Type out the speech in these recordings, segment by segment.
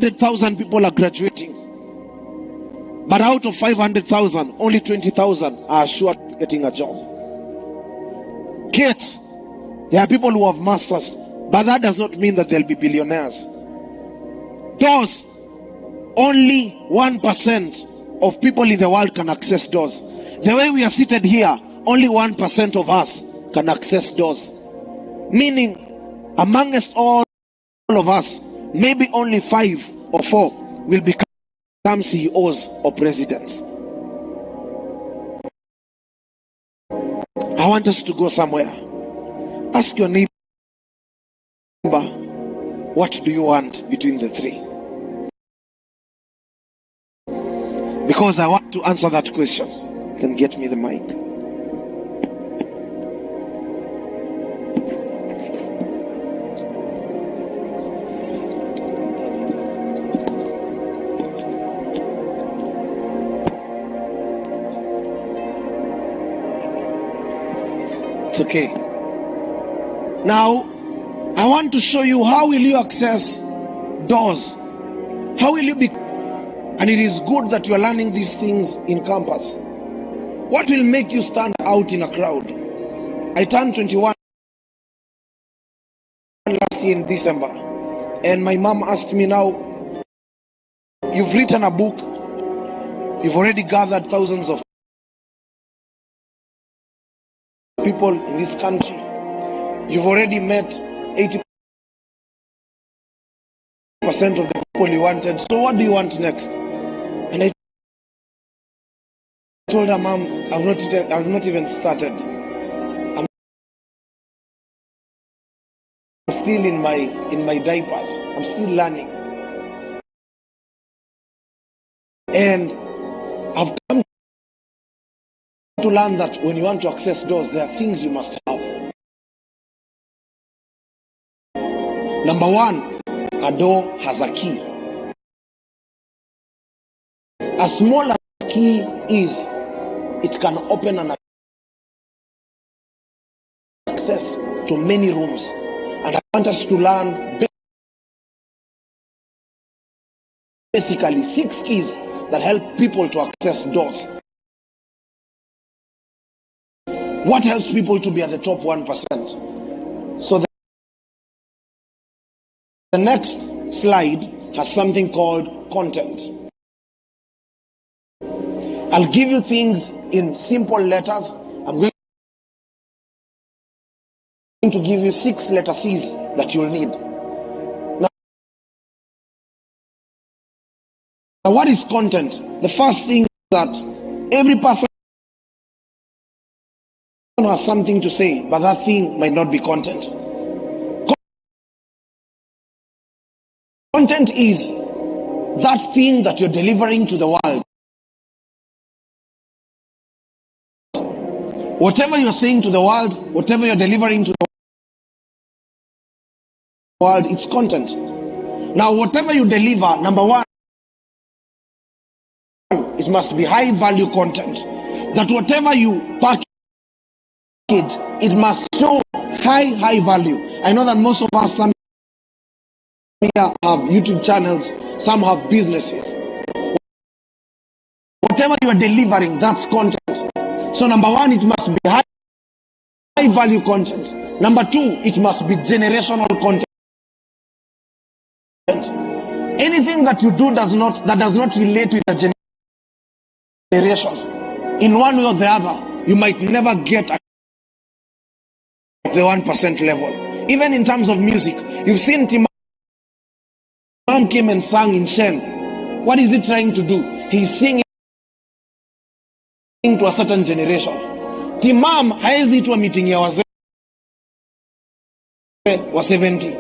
500,000 people are graduating. But out of 500,000, only 20,000 are assured of getting a job. Kids, there are people who have masters, but that does not mean that they'll be billionaires. Doors, only 1% of people in the world can access doors. The way we are seated here, only 1% of us can access doors. Meaning, amongst all of us, maybe only 5 or 4 will become CEOs or presidents. I want us to go somewhere. Ask your neighbor, what do you want between the three? Because I want to answer that question. You can get me the mic. It's okay. Now, I want to show you how will you access doors. How will you be? And it is good that you are learning these things in campus. What will make you stand out in a crowd? I turned 21 last year in December. And my mom asked me, now, you've written a book. You've already gathered thousands of people in this country. You've already met 80% of the people you wanted. So what do you want next? And I told her, Mom, I've not even started. I'm still in my diapers. I'm still learning. And I've come to learn that when you want to access doors, there are things you must have. Number one, a door has a key. As small as the key is, it can open and access to many rooms. And I want us to learn basically 6 keys that help people to access doors. What helps people to be at the top 1%? So the next slide has something called content. I'll give you things in simple letters. I'm going to give you 6 letter C's that you'll need. Now, what is content? The first thing is that every person has something to say, but that thing might not be content. Content is that thing that you're delivering to the world. Whatever you're saying to the world, whatever you're delivering to the world, it's content. Now, whatever you deliver, number one, it must be high value content. That whatever you package, it must show high value. I know that most of us, some here have YouTube channels, some have businesses. Whatever you are delivering, that's content. So number one, it must be high value content. Number two, it must be generational content. Anything that you do that does not relate with the generation, in one way or the other, you might never get at the 1% level. Even in terms of music, you've seen Timam came and sang in Shen. What is he trying to do? He's singing to a certain generation. Timam haezi itwa meeting ya wazee wa 70.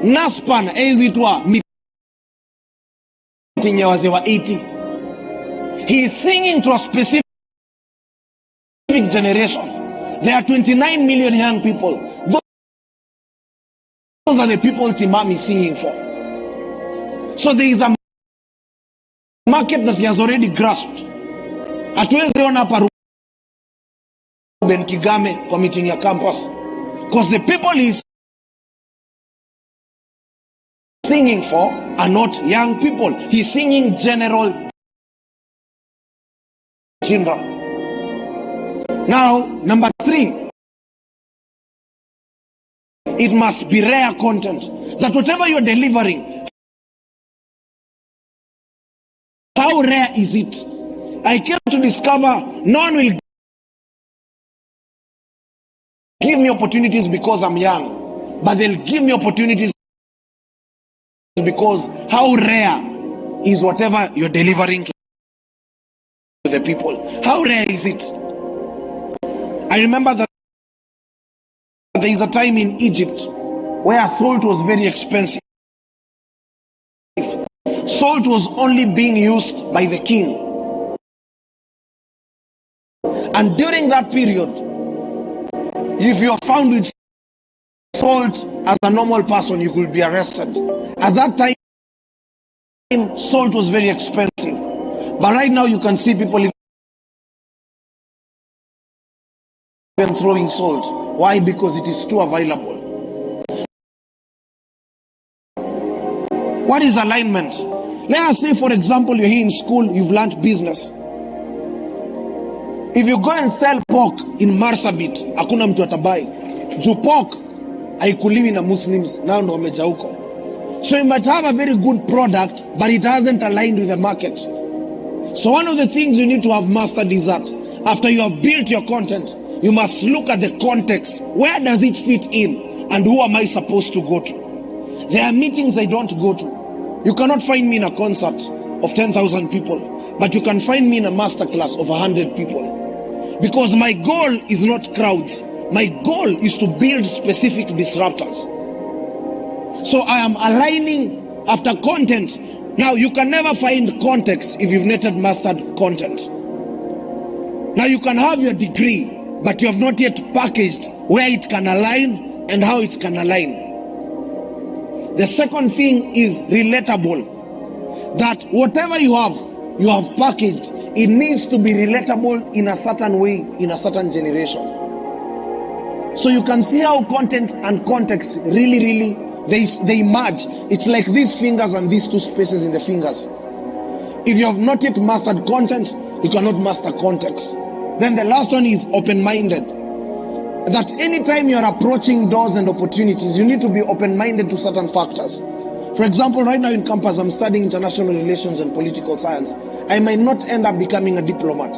Naspan haezi itwa meeting ya wazee wa 80. He is singing to a specific generation. There are 29 million young people. Those are the people Timam is singing for. So there is a market that he has already grasped. Hatuwezi ona hapa Ruben Kigame kwa meeting ya campus, because the people is singing for are not young people. He's singing general. Now, number 3, it must be rare content. That whatever you're delivering, how rare is it? I came to discover no one will give me opportunities because I'm young, but they'll give me opportunities because how rare is whatever you're delivering to the people. How rare is it? I remember that there is a time in Egypt where salt was very expensive. Salt was only being used by the king. And during that period, if you are found with salt as a normal person, you could be arrested. At that time, salt was very expensive. But right now, you can see people even throwing salt. Why? Because it is too available. What is alignment? Let us say, for example, you're here in school, you've learned business. If you go and sell pork in Marsabit, hakuna mtu atabai. Juu pork haikuliwi na Muslims, now ndo wameja huko. So you might have a very good product, but it hasn't aligned with the market. So one of the things you need to have mastered is that after you have built your content, you must look at the context. Where does it fit in? And who am I supposed to go to? There are meetings I don't go to. You cannot find me in a concert of 10,000 people, but you can find me in a masterclass of 100 people. Because my goal is not crowds. My goal is to build specific disruptors. So I am aligning after content. Now you can never find context if you've not mastered content. Now you can have your degree, but you have not yet packaged where it can align and how it can align. The second thing is relatable. That whatever you have packaged, it needs to be relatable in a certain way, in a certain generation. So you can see how content and context really, they merge. It's like these fingers and these two spaces in the fingers. If you have not yet mastered content, you cannot master context. Then the last one is open-minded. That anytime you are approaching doors and opportunities, you need to be open-minded to certain factors. For example, right now in campus, I'm studying international relations and political science. I might not end up becoming a diplomat,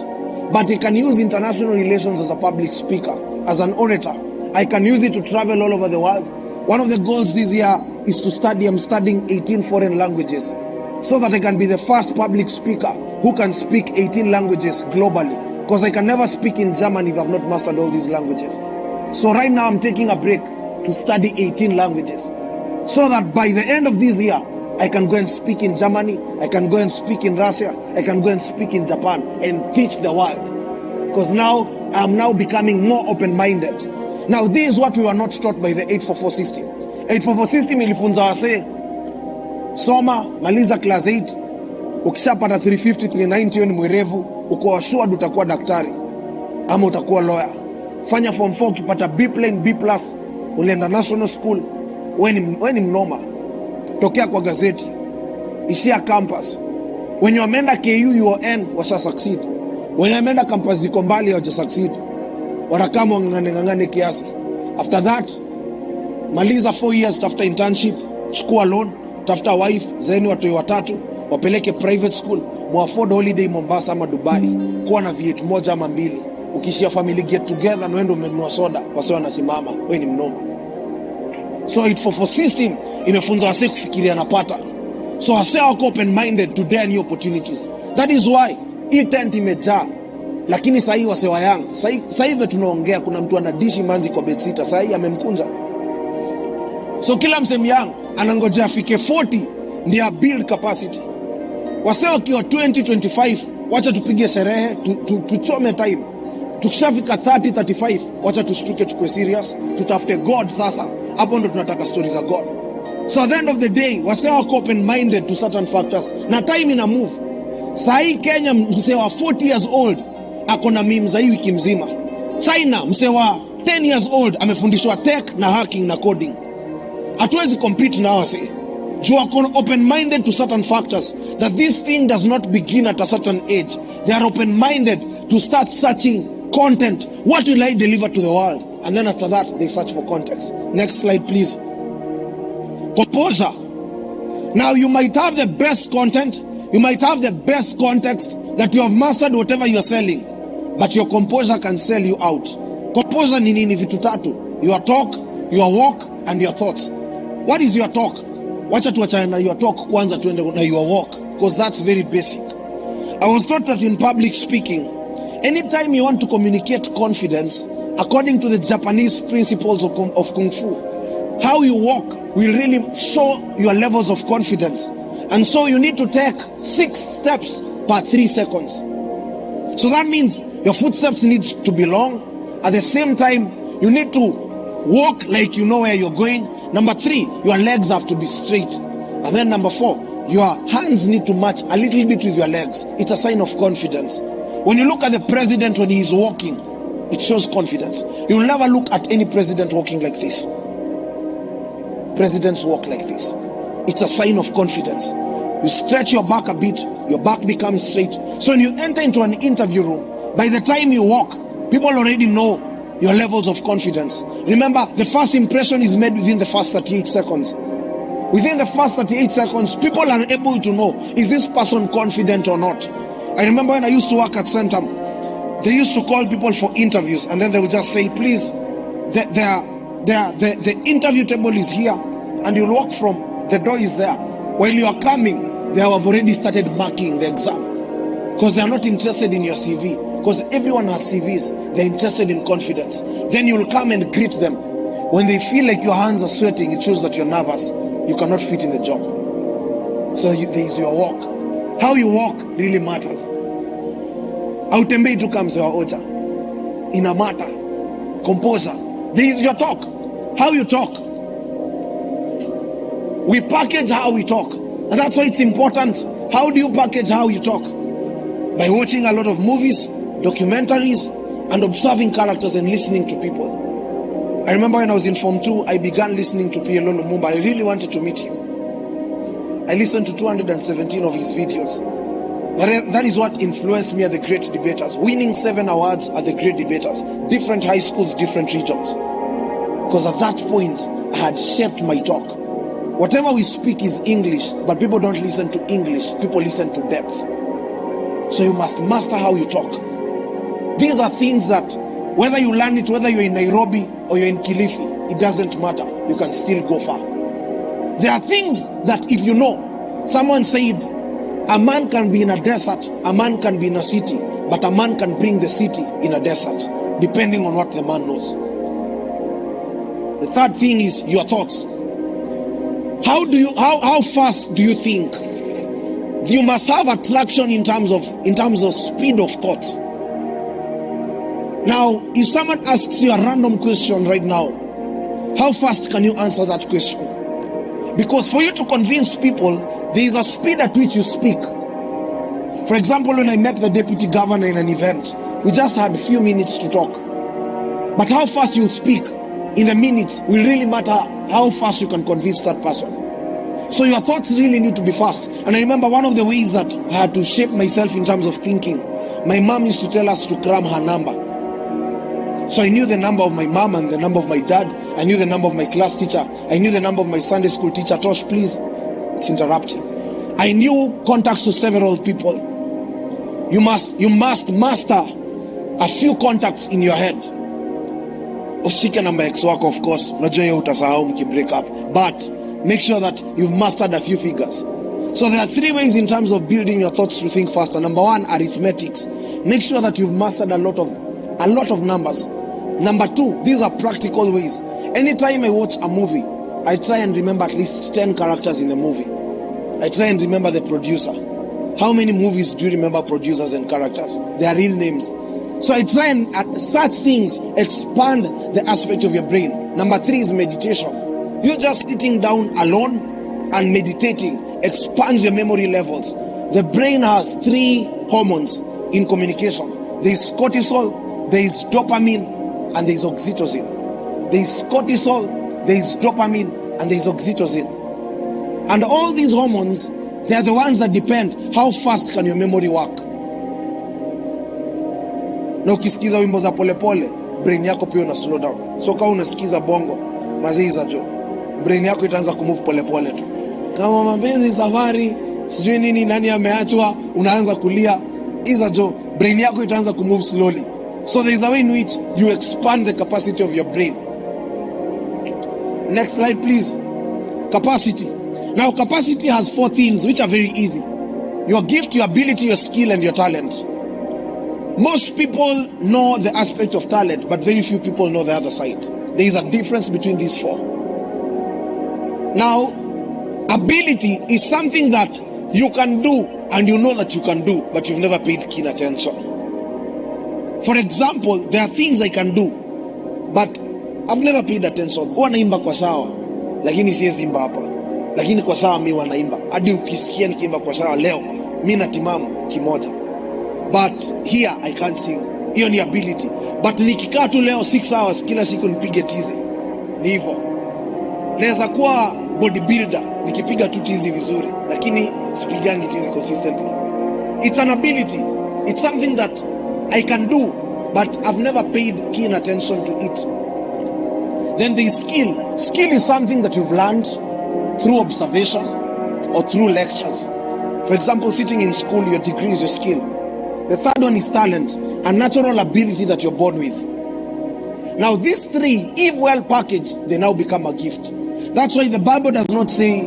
but I can use international relations as a public speaker, as an orator. I can use it to travel all over the world. One of the goals this year is to study. I'm studying 18 foreign languages so that I can be the first public speaker who can speak 18 languages globally. Because I can never speak in German if I've not mastered all these languages. So right now I'm taking a break to study 18 languages. So that by the end of this year, I can go and speak in Germany, I can go and speak in Russia, I can go and speak in Japan and teach the world. Because now, I'm now becoming more open-minded. Now, this is what we were not taught by the 844 system. 844 system ilifunza wase, soma, maliza class 8, ukishapata 350, 390 ni mwerevu, uko assured utakuwa daktari, ama utakuwa lawyer. Fanya form 4, ukipata B+, B+, ulienda national school, weni mnoma. Tokea kwa gazeti, ishia campus. Wenye wameenda KU UON washa succeed. Wenye wameenda campus ziko mbali waja succeed. Warakama wangangane kiasi. After that, maliza 4 years, tafuta internship, chukua loan, tafuta wife, zeni watoi watatu, wapeleke private school, muafford holiday Mombasa ama Dubai, kuwa na V8 moja ama 2. Ukishia family get together, nwendo umenunua soda, wase wanasimama, wewe ni mnoma. So 844 system imefunza wase kufikiria na pattern. So wase wako open-minded to dare new opportunities. That is why hii tent imejaa. Lakini sahi wase wa young, sahi hivi tunaongea kuna mtu anadishi manzi kwa bedsita, sahi amemkunja. So kila msemi young anangojea afike 40 ndio build capacity. Wase wakiwa 2025 wacha tupige sherehe, tuchome time. Tukishafika 30-35 wacha tushtuke tukue serious, tutafute God sasa. Hapo ndo tunataka stories za God. So at the end of the day, wase wako open-minded to certain factors. Na time ina move. Sahi Kenya mse wa 40 years old akona memes za hii wiki mzima. China mse wa 10 years old amefundishwa tech na hacking na coding. Hatuwezi compete na wase. You are open-minded to certain factors, that this thing does not begin at a certain age. They are open-minded to start searching content. What will I deliver to the world? And then after that, they search for context. Next slide, please. Composure. Now, you might have the best content, you might have the best context, that you have mastered whatever you are selling, but your composure can sell you out. Composure ni nini? Vitu tatu: your talk, your walk, and your thoughts. What is your talk? Wacha tuachane na your talk kwanza, tuende na your walk, because that's very basic. I was taught that in public speaking, anytime you want to communicate confidence, according to the Japanese principles of Kung Fu, how you walk will really show your levels of confidence. And so you need to take 6 steps per 3 seconds. So that means your footsteps need to be long. At the same time, you need to walk like you know where you're going. Number 3, your legs have to be straight. And then number 4, your hands need to match a little bit with your legs. It's a sign of confidence. When you look at the president when he is walking, it shows confidence. You will never look at any president walking like this. Presidents walk like this. It's a sign of confidence. You stretch your back a bit, your back becomes straight. So when you enter into an interview room, by the time you walk, people already know your levels of confidence. Remember, the first impression is made within the first 38 seconds. Within the first 38 seconds, people are able to know, is this person confident or not? I remember when I used to work at Centum, they used to call people for interviews, and then they would just say, please, the interview table is here, and you'll walk from, the door is there. While you are coming, they have already started marking the exam, because they are not interested in your CV. Because everyone has CVs, they're interested in confidence. Then you'll come and greet them. When they feel like your hands are sweating, it shows that you're nervous. You cannot fit in the job. So there is your walk. How you walk really matters. Autembei tu kama msewa ocha. Ina matter. Composure. There is your talk. How you talk. We package how we talk. And that's why it's important. How do you package how you talk? By watching a lot of movies, documentaries, and observing characters and listening to people. I remember when I was in Form 2, I began listening to PLO Lumumba. I really wanted to meet him. I listened to 217 of his videos. That is what influenced me at the Great Debaters. Winning 7 awards at the Great Debaters. Different high schools, different regions. Because at that point, I had shaped my talk. Whatever we speak is English, but people don't listen to English. People listen to depth. So you must master how you talk. These are things that, whether you learn it, whether you're in Nairobi or you're in Kilifi, it doesn't matter. You can still go far. There are things that if you know, someone said, a man can be in a desert, a man can be in a city, but a man can bring the city in a desert, depending on what the man knows. The third thing is your thoughts. How fast do you think? You must have attraction in terms of speed of thoughts. Now, if someone asks you a random question right now, how fast can you answer that question? Because for you to convince people, there is a speed at which you speak. For example, when I met the deputy governor in an event, we just had a few minutes to talk. But how fast you speak in the minutes will really matter how fast you can convince that person. So your thoughts really need to be fast. And I remember one of the ways that I had to shape myself in terms of thinking. My mom used to tell us to cram her number. So I knew the number of my mom and the number of my dad. I knew the number of my class teacher. I knew the number of my Sunday school teacher. Tosh, please, it's interrupting. I knew contacts to several people. You must master a few contacts in your head. Ushike namba ex wako, of course. Unajua hiyo utasahau mki break up. But make sure that you've mastered a few figures. So there are 3 ways in terms of building your thoughts to think faster. Number 1, arithmetics. Make sure that you've mastered a lot of numbers. Number 2, these are practical ways. Anytime I watch a movie, I try and remember at least 10 characters in the movie. I try and remember the producer. How many movies do you remember producers and characters? They are real names. So I try and such things expand the aspect of your brain. Number 3 is meditation. You just sitting down alone and meditating expands your memory levels. The brain has 3 hormones in communication. There is cortisol, there is dopamine, and there is oxytocin. There is cortisol, there is dopamine, and there is oxytocin. And all these hormones, they are the ones that depend how fast can your memory work. Na ukisikiza wimbo za polepole, brain yako pia una slow down. So kama unasikiza bongo, maziza jo, brain yako itaanza kumove polepole tu. Kama mapenzi safari, sijui nini, nani ameachwa, unaanza kulia, iza jo, brain yako itaanza kumove slowly. So there is a way in which you expand the capacity of your brain. Next slide, please. Capacity. Now, capacity has 4 things which are very easy: your gift, your ability, your skill, and your talent. Most people know the aspect of talent, but very few people know the other side. There is a difference between these 4. Now, ability is something that you can do and you know that you can do, but you've never paid keen attention. For example, there are things I can do, but I've never paid attention. Huwa naimba kwa sawa, lakini siwezi imba hapa. Lakini kwa sawa mimi wanaimba. Hadi ukisikia nikiimba kwa sawa leo, mimi natimamu kimoja. But here I can't sing. Hiyo ni ability. But nikikaa tu leo 6 hours kila siku nipige tizi, ni hivyo. Naweza kuwa bodybuilder nikipiga tu tizi vizuri, lakini sipigangi tizi consistently. It's an ability. It's something that I can do, but I've never paid keen attention to it. Then there is skill. Skill is something that you've learned through observation or through lectures. For example, sitting in school, your degree is your skill. The third one is talent, a natural ability that you're born with. Now these 3, if well packaged, they now become a gift. That's why the Bible does not say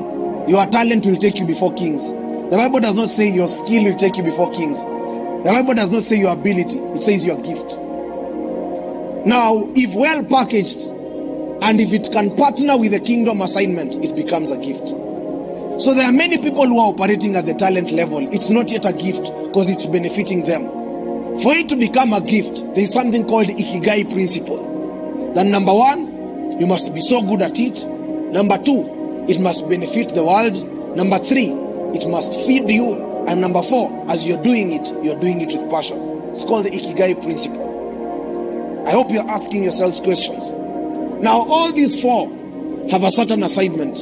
your talent will take you before kings. The Bible does not say your skill will take you before kings. The Bible does not say your ability, it says your gift. Now, if well packaged, and if it can partner with a kingdom assignment, it becomes a gift. So there are many people who are operating at the talent level. It's not yet a gift because it's benefiting them. For it to become a gift, there is something called Ikigai principle. Then number 1, you must be so good at it. Number 2, it must benefit the world. Number 3, it must feed you. And number 4, as you're doing it with passion. It's called the Ikigai principle. I hope you're asking yourselves questions. Now, all these 4 have a certain assignment,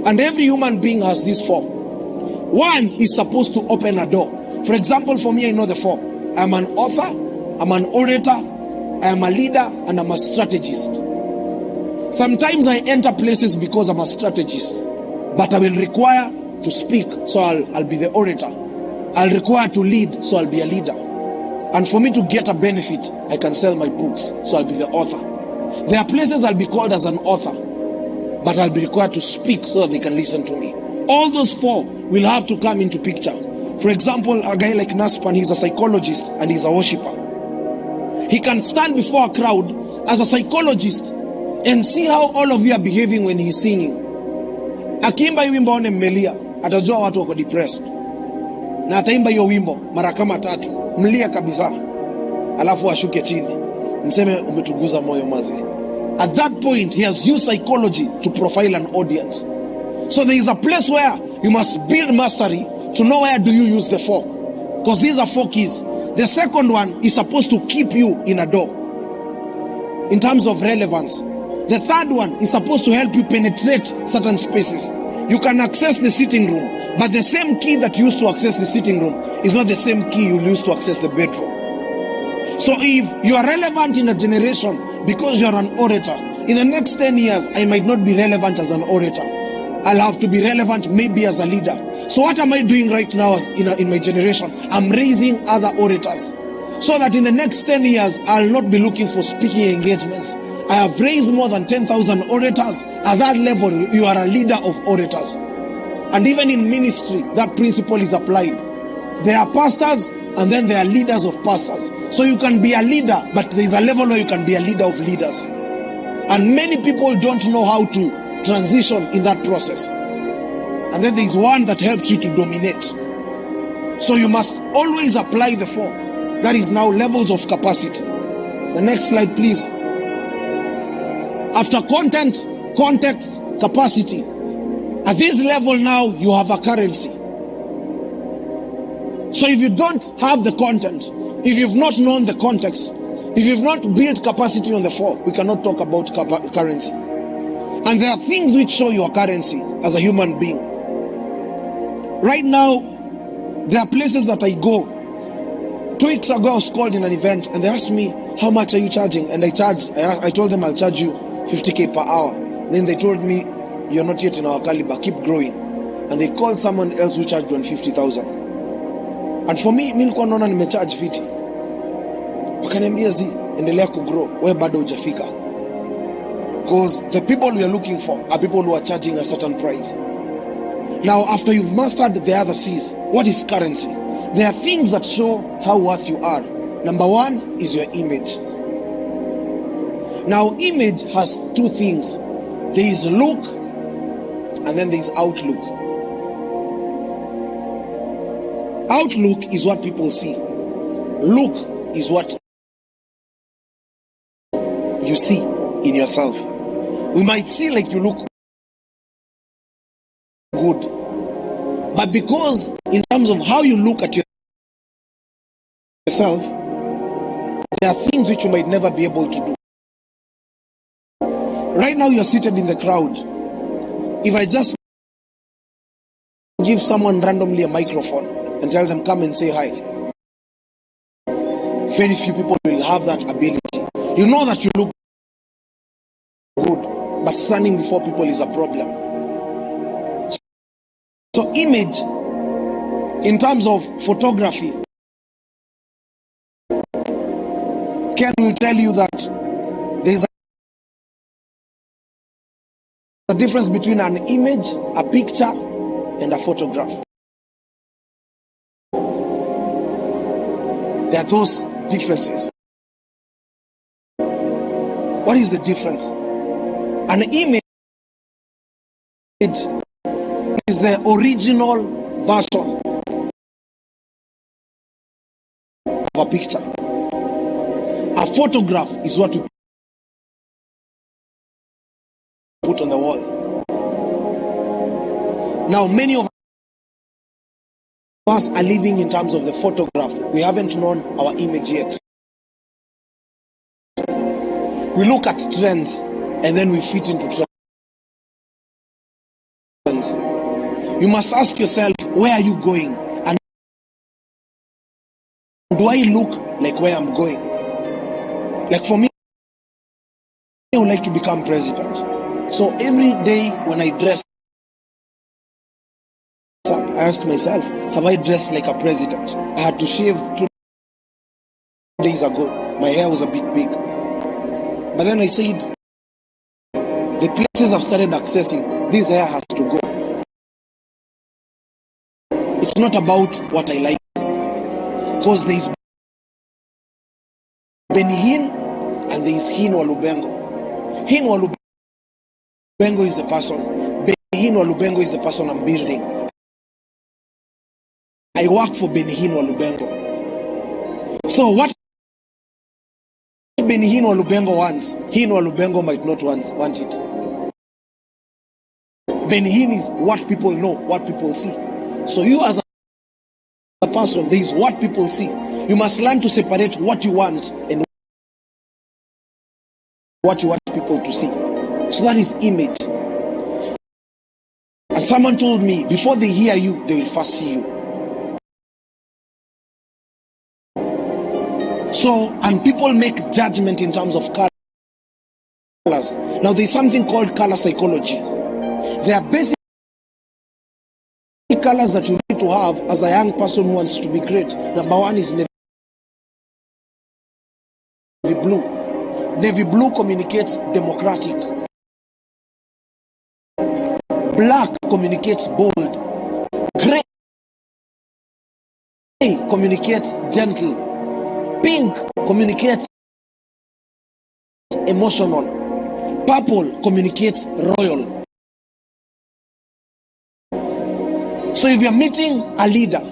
and every human being has these 4. 1 is supposed to open a door. For example, for me, I know the 4. I'm an author, I'm an orator, I am a leader, and I'm a strategist. Sometimes I enter places because I'm a strategist, but I will require to speak, so I'll be the orator. I'll require to lead, so I'll be a leader. And for me to get a benefit, I can sell my books, so I'll be the author. There are places I'll be called as an author, but I'll be required to speak so that they can listen to me. All those 4 will have to come into picture. For example, a guy like Naspan, he's a psychologist and he's a worshipper. He can stand before a crowd as a psychologist and see how all of you are behaving when he's singing. Akiimba hii wimbo one mmelia, atajua watu wako depressed. Na ataimba hiyo wimbo mara kama 3, mlia kabisa, alafu ashuke chini, mseme umetuguza moyo mazi. At that point, he has used psychology to profile an audience. So there is a place where you must build mastery to know where do you use the 4. Because these are 4 keys. The second one is supposed to keep you in a door in terms of relevance. The third one is supposed to help you penetrate certain spaces. You can access the sitting room, but the same key that you used to access the sitting room is not the same key you use to access the bedroom. So if you are relevant in a generation because you are an orator, in the next 10 years, I might not be relevant as an orator. I'll have to be relevant maybe as a leader. So what am I doing right now in my generation? I'm raising other orators, so that in the next 10 years, I'll not be looking for speaking engagements. I have raised more than 10,000 orators. At that level, you are a leader of orators. And even in ministry, that principle is applied. There are pastors, and then there are leaders of pastors. So you can be a leader, but there is a level where you can be a leader of leaders. And many people don't know how to transition in that process. And then there is one that helps you to dominate. So you must always apply the 4. That is now levels of capacity. The next slide, please. After content, context, capacity. At this level now, you have a currency. So if you don't have the content, if you've not known the context, if you've not built capacity on the 4, we cannot talk about currency. And there are things which show your currency as a human being. Right now, there are places that I go. 2 weeks ago, I was called in an event and they asked me, how much are you charging? And I told them I'll charge you 50K per hour. Then they told me, you're not yet in our caliber, keep growing. And they called someone else who charged 150,000. And for me, nilikuwa naona nimecharge 50. Wakaniambia endelea kugrow, wewe bado hujafika. Because the people we are looking for are people who are charging a certain price. Now, after you've mastered the other C's, what is currency? There are things that show how worth you are. Number one is your image. Now, image has two things. There is look, and then there is outlook. Outlook is what people see. Look is what you see in yourself. We might see like you look good, but because in terms of how you look at yourself, there are things which you might never be able to do. Right now you're seated in the crowd. If I just give someone randomly a microphone and tell them come and say hi, very few people will have that ability. You know that you look good, but standing before people is a problem. So image, in terms of photography, Ken will tell you that there's a difference between an image, a picture, and a photograph. There are those differences. What is the difference? An image is the original version of a picture. A photograph is what we put on the wall. Now, many of us are living in terms of the photograph. We haven't known our image yet. We look at trends and then we fit into trends. You must ask yourself, where are you going? And do I look like where I'm going? Like for me, I would like to become president. So every day when I dress, I ask myself, have I dressed like a president? I had to shave 2 days ago. My hair was a bit big. But then I said, the places I've started accessing, this hair has to go. It's not about what I like. Because there is Benihin and there is Hin Walubengo. Hin Walubengo is the person. Benihin Walubengo is the person I'm building. I work for Benihin Walubengo. So what Benihin Walubengo wants, Hin Walubengo might not want it. Benihin is what people know, what people see. So you as a person, there is what people see. You must learn to separate what you want and what you want people to see. So that is image. And someone told me, before they hear you, they will first see you. So, and people make judgment in terms of colors. Now, there's something called color psychology. There are basic colors that you need to have as a young person who wants to be great. Number one is navy blue. Navy blue communicates democratic. Black communicates bold. Gray communicates gentle. Pink communicates emotional. Purple communicates royal. So if you're meeting a leader,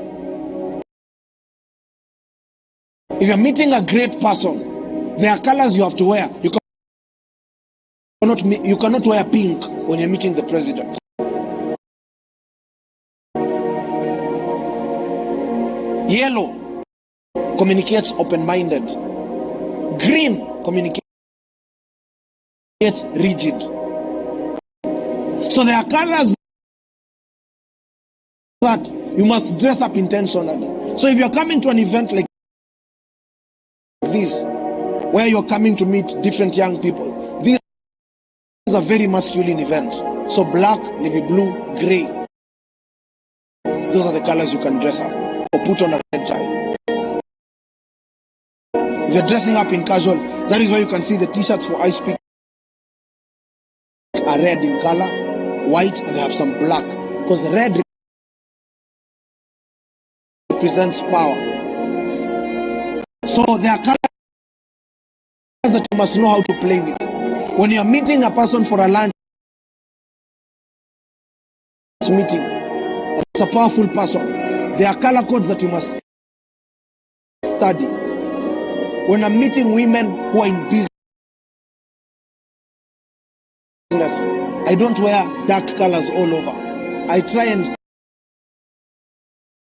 if you're meeting a great person, there are colors you have to wear. You cannot wear pink when you're meeting the president. Yellow communicates open-minded. Green communicates rigid. So there are colors that you must dress up intentionally. So if you're coming to an event like this, where you're coming to meet different young people, this is a very masculine event. So black, navy blue, gray, those are the colors you can dress up, or put on a red tie. If you're dressing up in casual, that is why you can see the t-shirts for iSPEAK are red in color, white, and they have some black, because red represents power. So there are colors that you must know how to play with. When you're meeting a person for a lunch meeting, it's a powerful person, there are color codes that you must study. When I'm meeting women who are in business, I don't wear dark colors all over. I try and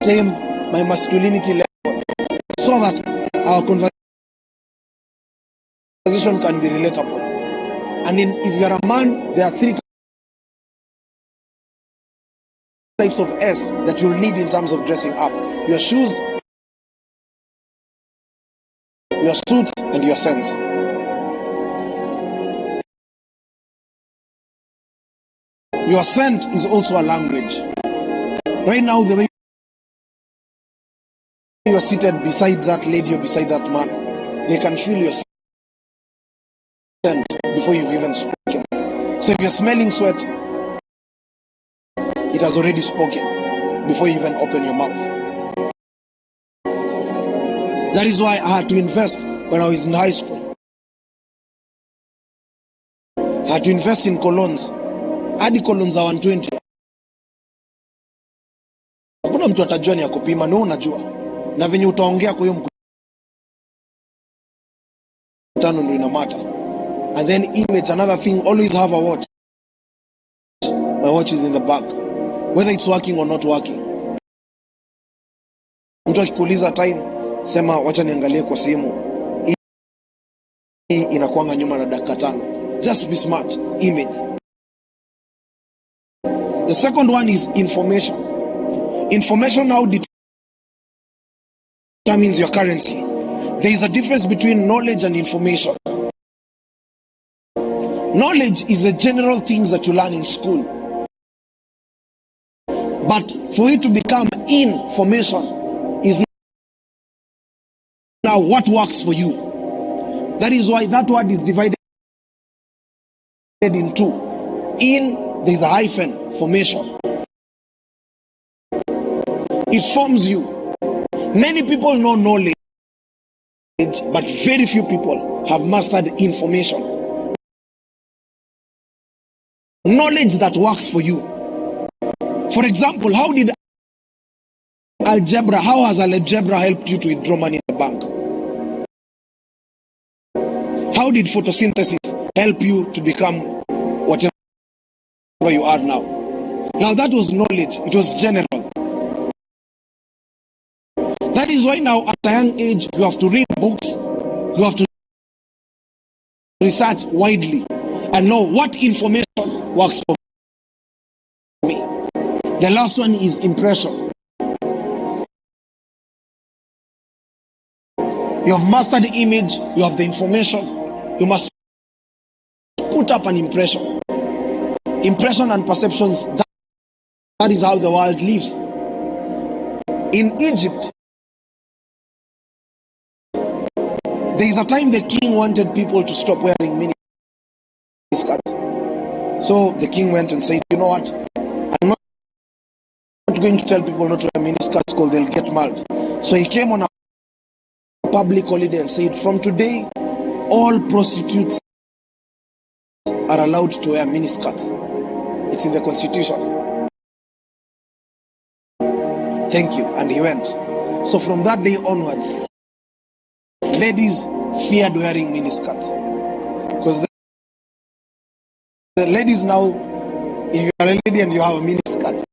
tame my masculinity level so that our conversation can be relatable. And if you're a man, there are 3 types of S that you'll need in terms of dressing up: your shoes, your suits, and your scents. Your scent is also a language. Right now, the way you are seated beside that lady or beside that man, they can feel your scent before you've even spoken. So if you're smelling sweat, it has already spoken before you even open your mouth. That is why I had to invest when I was in high school. I had to invest in colognes. Hadi colognes za 120. Hakuna mtu atajua ni ya kupima, na unajua. Na venye utaongea kwa hiyo mkutano ndio inamata. And then image, another thing, always have a watch. My watch is in the bag, whether it's working or not working. Mtu akikuuliza time, sema wacha niangalie kwa simu. Hii inakuanga nyuma na dakika 5. Just be smart. Image. The second one is information. Information now determines your currency. There is a difference between knowledge and information. Knowledge is the general things that you learn in school. But for it to become information is now what works for you. That is why that word is divided in 2. In, there is a hyphen, formation. It forms you. Many people know knowledge, but very few people have mastered information. Knowledge that works for you. For example, how has algebra helped you to withdraw money in the bank? How did photosynthesis help you to become whatever you are now? Now that was knowledge, it was general. That is why now at a young age, you have to read books, you have to research widely and know what information works for me. The last one is impression. You have mastered the image, you have the information, you must put up an impression. Impression and perceptions, that is how the world lives. In Egypt, there is a time the king wanted people to stop wearing miniskirts. So the king went and said, you know what, I'm not going to tell people not to wear miniskirts because they'll get mad. So he came on a public holiday and said, from today, all prostitutes are allowed to wear miniskirts. It's in the constitution. Thank you. And he went. So from that day onwards, ladies feared wearing miniskirts. Because the ladies now, if you are a lady and you have a miniskirt,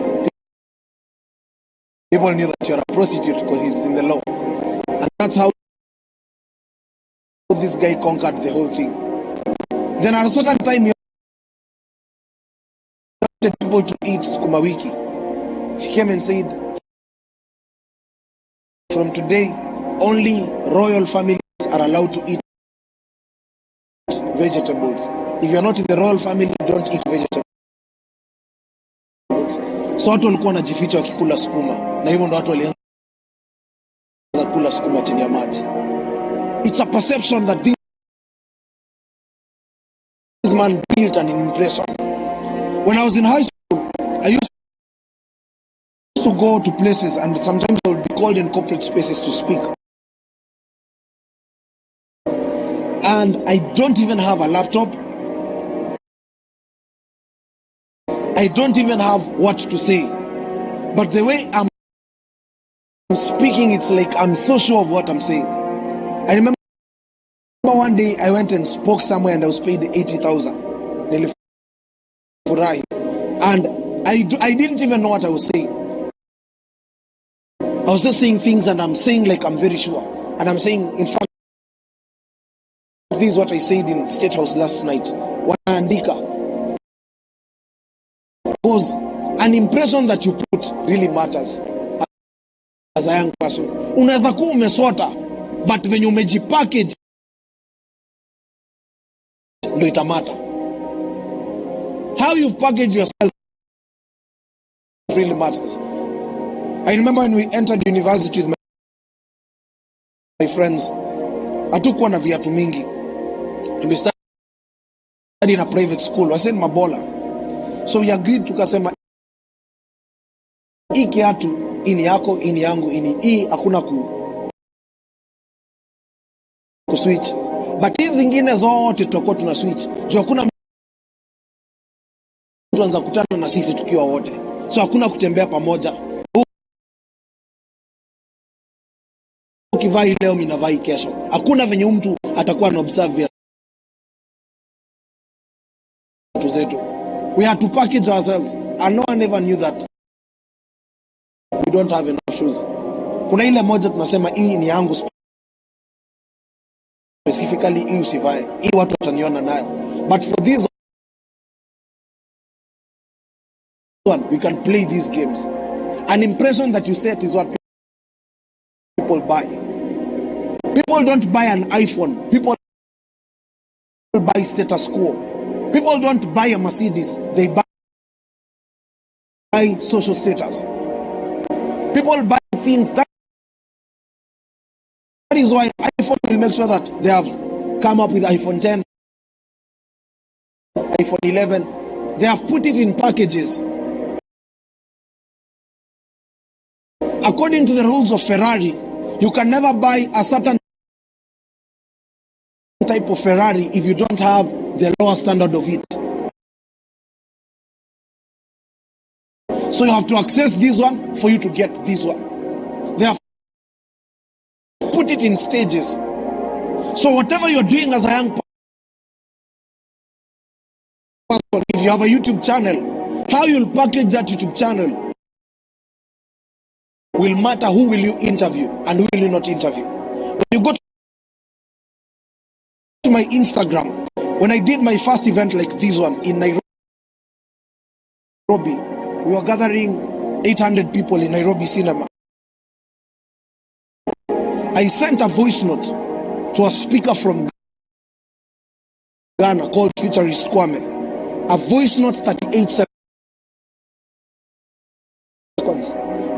people knew that you are a prostitute because it's in the law. And that's how this guy conquered the whole thing. Then at a certain time, he wanted people to eat sukuma wiki. He came and said, from today, only royal families are allowed to eat vegetables. If you're not in the royal family, don't eat vegetables. So watu walikuwa wanajificha wakikula sukuma, na hivyo ndo watu walianza kula sukuma chini ya maji. It's a perception that this man built an impression. When I was in high school, I used to go to places, and sometimes I would be called in corporate spaces to speak. And I don't even have a laptop. I don't even have what to say. But the way I'm speaking, it's like I'm so sure of what I'm saying. I remember one day I went and spoke somewhere and I was paid 80,000. And I didn't even know what I was saying. I was just saying things, and I'm saying like I'm very sure. And I'm saying, in fact, this is what I said in State House last night. Wanaandika. Because an impression that you put really matters as a young person. Unaweza kuwa umesota, but when you umejipackage, ndio itamata. How you package yourself really matters. I remember when we entered university with my friends, hatukuwa na viatu mingi. Tulistudy in a private school, wase ni mabola. So we agreed, tukasema hii kiatu ini yako, ini yangu, ini hii hakuna ku switch. But hizi zingine zote tutakuwa tuna switch. So hakuna mtu anza kutana na sisi tukiwa wote. So hakuna kutembea pamoja. Ukivai leo mimi navai kesho. Hakuna venye mtu atakuwa na observe viatu zetu. We had to package ourselves, and no one ever knew that we don't have enough shoes. Kuna ile moja tunasema hii ni yangu specifically, hii usivae, hii watu wataniona nayo. But for this one, we can play these games. An impression that you set is what people buy. People don't buy an iPhone. People buy status quo. People don't buy a Mercedes. They buy social status. People buy things. That is why iPhone will make sure that they have come up with iPhone 10, iPhone 11. They have put it in packages. According to the rules of Ferrari, you can never buy a certain type of Ferrari if you don't have the lower standard of it. So you have to access this one for you to get this one. They have put it in stages. So whatever you're doing as a young person, if you have a YouTube channel, how you'll package that YouTube channel will matter. Who will you interview and who will you not interview? When you go to my Instagram, when I did my first event like this one in Nairobi, we were gathering 800 people in Nairobi Cinema. I sent a voice note to a speaker from Ghana called Futurist Kwame. A voice note, 38 seconds.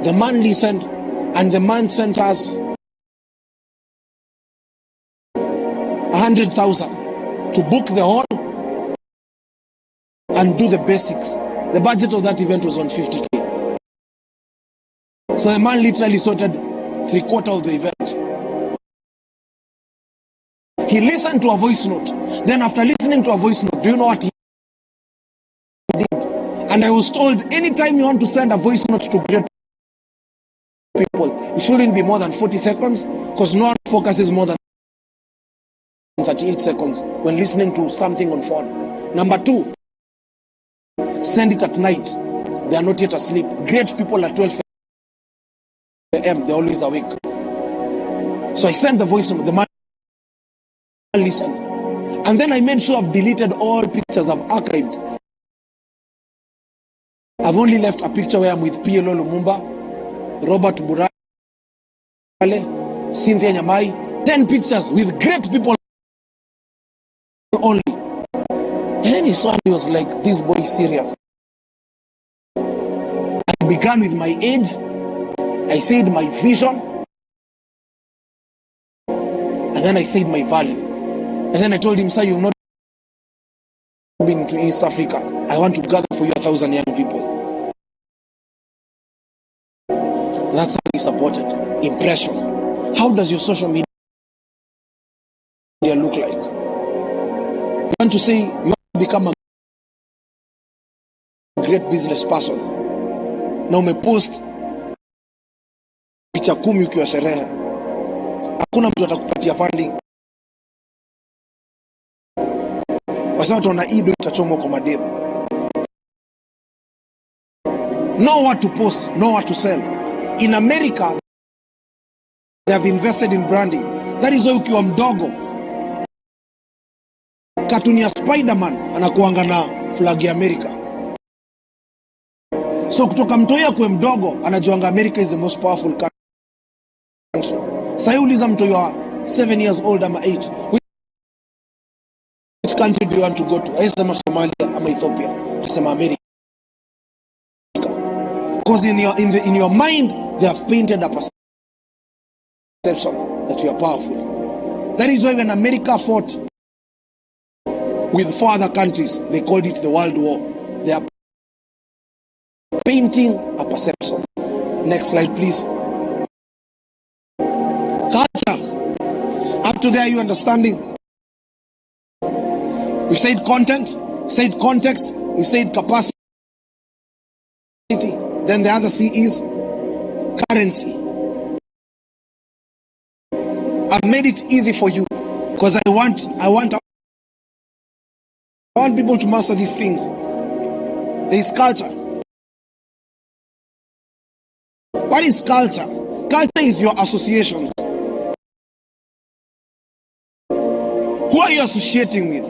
The man listened, and the man sent us 100,000 to book the hall and do the basics. The budget of that event was on 50K. So the man literally sorted 3/4 of the event. He listened to a voice note. Then after listening to a voice note, do you know what he did? And I was told, anytime you want to send a voice note to great people, it shouldn't be more than 40 seconds, because no one focuses more than 38 seconds when listening to something on phone. Number 2, send it at night. They are not yet asleep. Great people at 12 a.m. they're always awake. So I sent the voice note. The man listened. And then I made sure I've deleted all pictures I've archived I've only left a picture where I'm with PLO Lumumba, Robert Burale, Cynthia Nyamai. 10 pictures with great people only. And then he saw me, he was like, this boy is serious. I began with my age. I said my vision. And then I said my value. And then I told him, sir, you've not been to East Africa. I want to gather for you 1,000 young people. That's how he supported. Impression. How does your social media look like? You want to say you want to become a great business person. Na umepost picha 10 ukiwa sherehe. Hakuna mtu atakupatia funding. Wasema tuona ido itachomwa kwa mademu. Know what to post, know what to sell. In America, they have invested in branding. That is why ukiwa mdogo, cartoon ya Spider-Man anakuanga na flag ya America. So kutoka mtoi akwe mdogo anajuanga America is the most powerful country. Sasa uliza mtoi wa 7 years old ama 8, which country do you want to go to? Aisema Somalia ama Ethiopia. Aisema America. Because in your mind they have painted a perception that you are powerful. That is why when America fought with 4 other countries, they called it the World War. They are painting a perception. Next slide, please. Culture. Up to there, you understanding? We said content, we said context, we said capacity. Then the other C is currency. I've made it easy for you because I want people to master these things. There is culture. What is culture? Culture is your associations. Who are you associating with?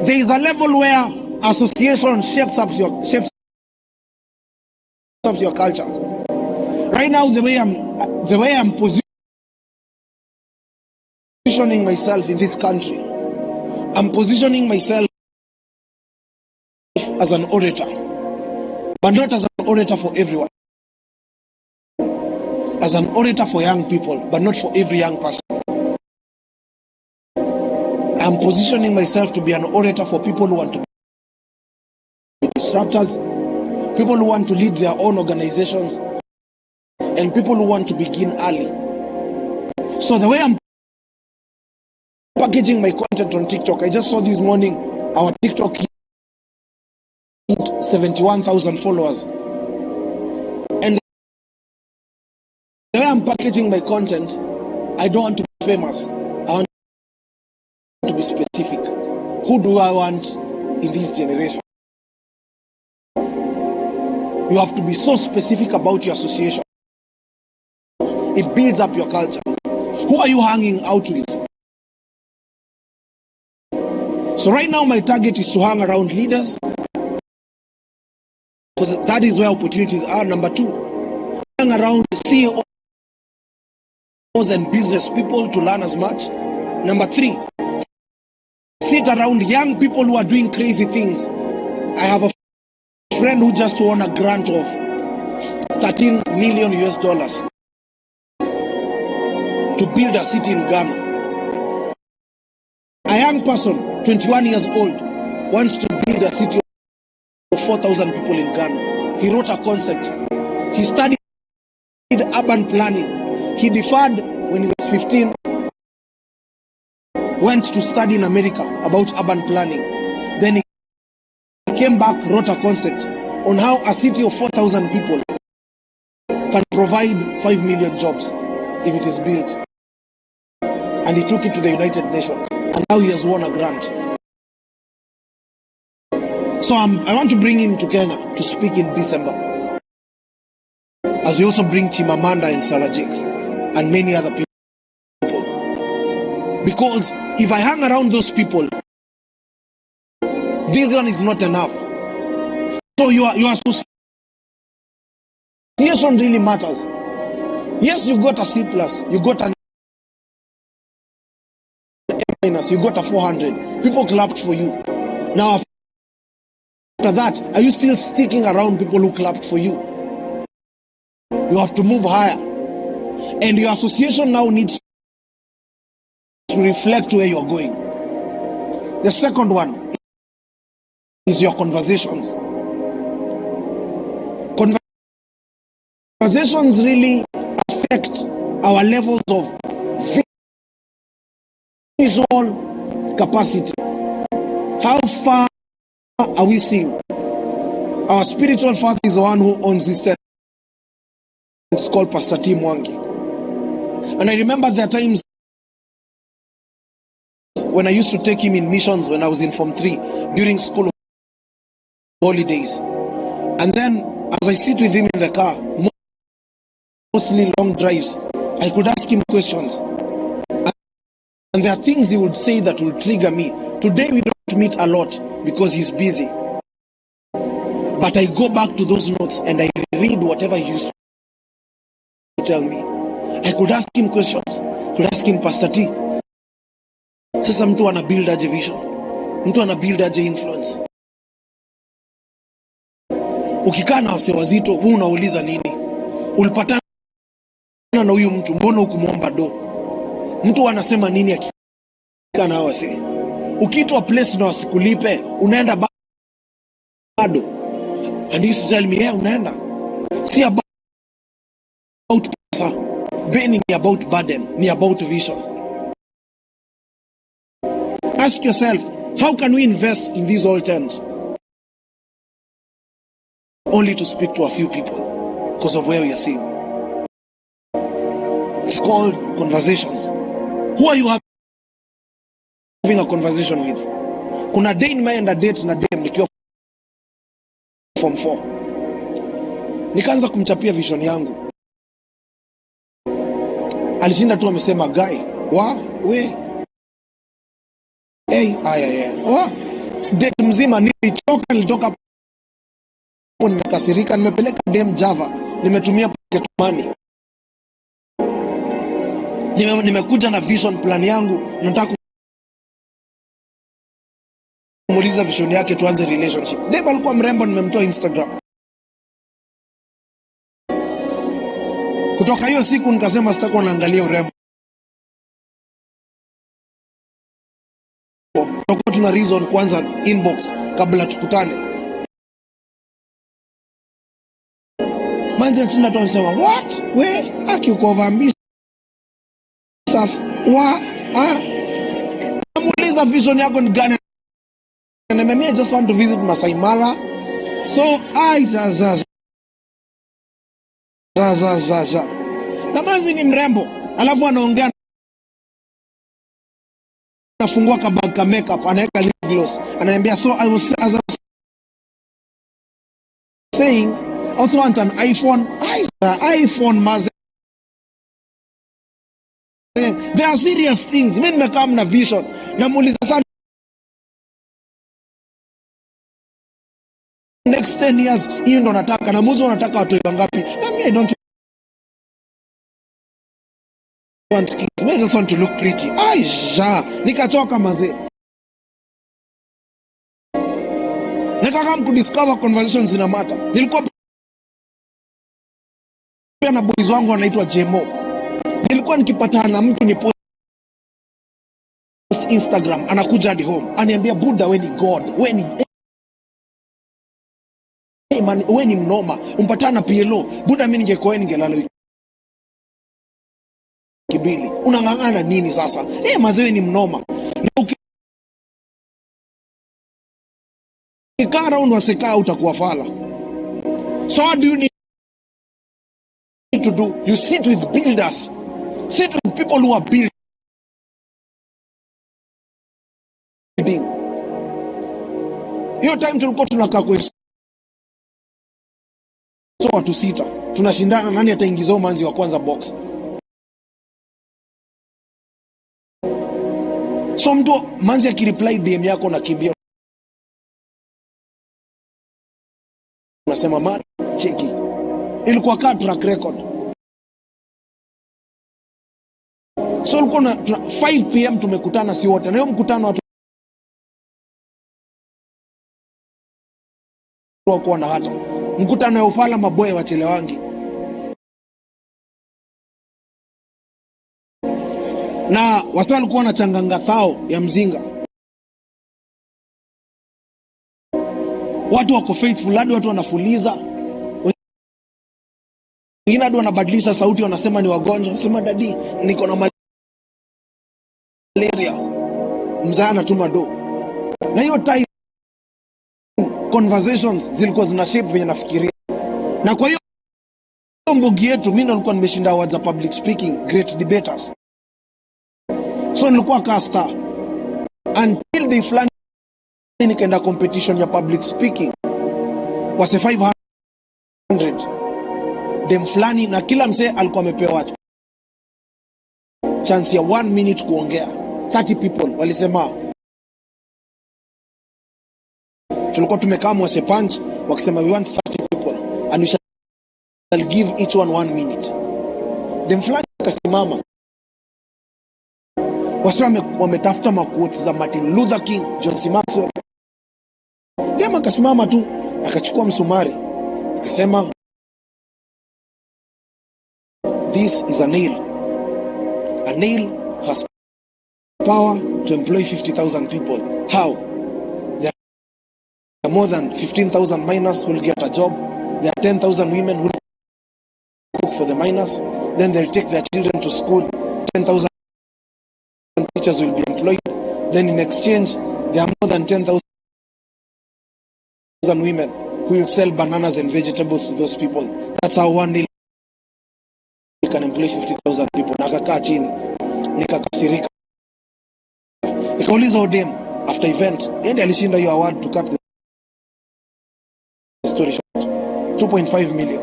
There is a level where association shapes up your culture. Right now, the way I'm positioning myself in this country, I'm positioning myself as an orator, but not as an orator for everyone. As an orator for young people, but not for every young person. I'm positioning myself to be an orator for people who want to be disruptors, people who want to lead their own organizations, and people who want to begin early. So the way I'm packaging my content on TikTok, I just saw this morning our TikTok hit 71,000 followers. And the way I'm packaging my content, I don't want to be famous. I want to be specific. Who do I want in this generation? You have to be so specific about your association. It builds up your culture. Who are you hanging out with? So right now my target is to hang around leaders, because that is where opportunities are. Number 2, hang around CEOs and business people to learn as much. Number 3, sit around young people who are doing crazy things. I have a friend who just won a grant of $13 million to build a city in Ghana. A young person, 21 years old, wants to build a city of 4,000 people in Ghana. He wrote a concept. He studied urban planning. He deferred when he was 15, went to study in America about urban planning. Then he came back, wrote a concept on how a city of 4,000 people can provide 5 million jobs if it is built. And he took it to the United Nations. And now he has won a grant. So I want to bring him to Kenya to speak in December. As we also bring Chimamanda and Sarah Jakes and many other people. Because if I hang around those people, This one is not enough. So your association really matters. Yes, you got a C+, you got an A-, you got a 400. People clapped for you. Now after that, are you still sticking around people who clapped for you? You have to move higher. And your association now needs to reflect where you're going. The second one is your conversations. Conversations really affect our levels of visual capacity. How far are we seeing? Our spiritual father is the one who owns this tent. It's called Pastor T. Mwangi. And I remember there are times when I used to take him in missions when I was in Form 3 during school holidays. And then as I sit with him in the car, mostly long drives, I could ask him questions. And there are things he would say that will trigger me. Today we don't meet a lot because he's busy. But I go back to those notes and I read whatever he used to tell me. I could ask him questions. Could ask him, Pastor T, sasa mtu ana build aje vision? Mtu ana build aje influence? Ukikaa na wase wazito, wewe unauliza nini? Ulipatana na huyu mtu, mbona ukumuomba do? Mtu anasema nini akikaa na wase? Ukiitwa place na wasikulipe, unaenda bado. And he used to tell me, yeah, unaenda. See about pesa. Being about burden, ni about vision. Ask yourself, how can we invest in these old terms? Only to speak to a few people because of where we are seeing. It's called conversations. Who are you having a conversation with? Kuna day nimeenda date na dem nikiwa Form 4. Nikaanza kumchapia vision yangu. Alishinda tu amesema guy, we. Hey, date mzima nilichoka, nilitoka hapo nimekasirika, nimepeleka dem Java, nimetumia pocket money. Nimekuja na vision plan yangu, nataka kumuuliza vision yake tuanze relationship. Dem alikuwa mrembo, nimemtoa Instagram. Kutoka hiyo siku nikasema sitakuwa naangalia urembo. Tutakuwa tuna reason kwanza inbox kabla tukutane. Manzi atina tu anasema what? We uko overambitious. Namuuliza vision yako ni gani? And I just want to visit Masai Mara. So na manzi ni mrembo, alafu anaongea, anafungua kabaka makeup, anaweka lip gloss, ananiambia so I was saying also want an iPhone. iPhone maze. There are serious things. Mimi nimekaa na vision. Namuuliza sana next 10 years hiyo ndo nataka, na mwanzo unataka watu wangapi? I don't want kids. I just want to look pretty. Nikachoka maze. Nikakam kudiscover conversations ina matter. Nilikuwa pia na boys wangu anaitwa Jemo. Nilikuwa nikipatana na mtu ni post Instagram, anakuja hadi home, aniambia Buddha we ni God, we ni man, we ni mnoma, umpatana PLO. Buddha mimi ningekuwa ningelala kibili. Unangangana nini sasa? Mazewe ni mnoma. Ukikaa around waseka utakuwa fala. So what do you need to do? You sit with builders. Sit with people who are building. Hiyo time tulikuwa tunakaa kwa watu 6. Tunashindana nani ataingiza manzi wa kwanza box. So mtu manzi akireply DM yako na kimbia wanasema man cheki. Ilikuwa ka track record. So ulikuwa na 5 PM tumekutana si wote. Na hiyo mkutano watu wako na hata. Mkutano ya ufala maboye wachelewangi. Na wasa walikuwa na changanga thao ya mzinga. Watu wako faithful, hadi watu wanafuliza. Wengine hadi wanabadilisha sauti wanasema ni wagonjwa. Wanasema dadi, niko na malaria. Mzaa anatuma do. Na hiyo time conversations zilikuwa zina shape venye nafikiria. Na kwa hiyo mbogi yetu mimi ndo nilikuwa nimeshinda awards za public speaking, great debaters. So nilikuwa caster until they fly nikaenda competition ya public speaking wase 500 dem fulani, na kila msee alikuwa amepewa chance ya 1 minute kuongea. 30 people walisema, tulikuwa tumekaa wase punch wakisema we want 30 people and we shall give each one 1 minute. Dem fulani akasimama, wase wametafuta quotes za Martin Luther King, John C. Maxwell. Dem akasimama tu akachukua msumari akasema this is a nail. A nail has power to employ 50,000 people. How? There are more than 15,000 miners who will get a job. There are 10,000 women who cook for the miners. Then they'll take their children to school. 10,000 teachers will be employed. Then in exchange, there are more than 10,000 women who will sell bananas and vegetables to those people. That's how one nail can employ 50,000 people. Nakakaa chini nikakasirika, nikauliza Odem after event, yeye alishinda hiyo award to cut the story short, 2.5 million.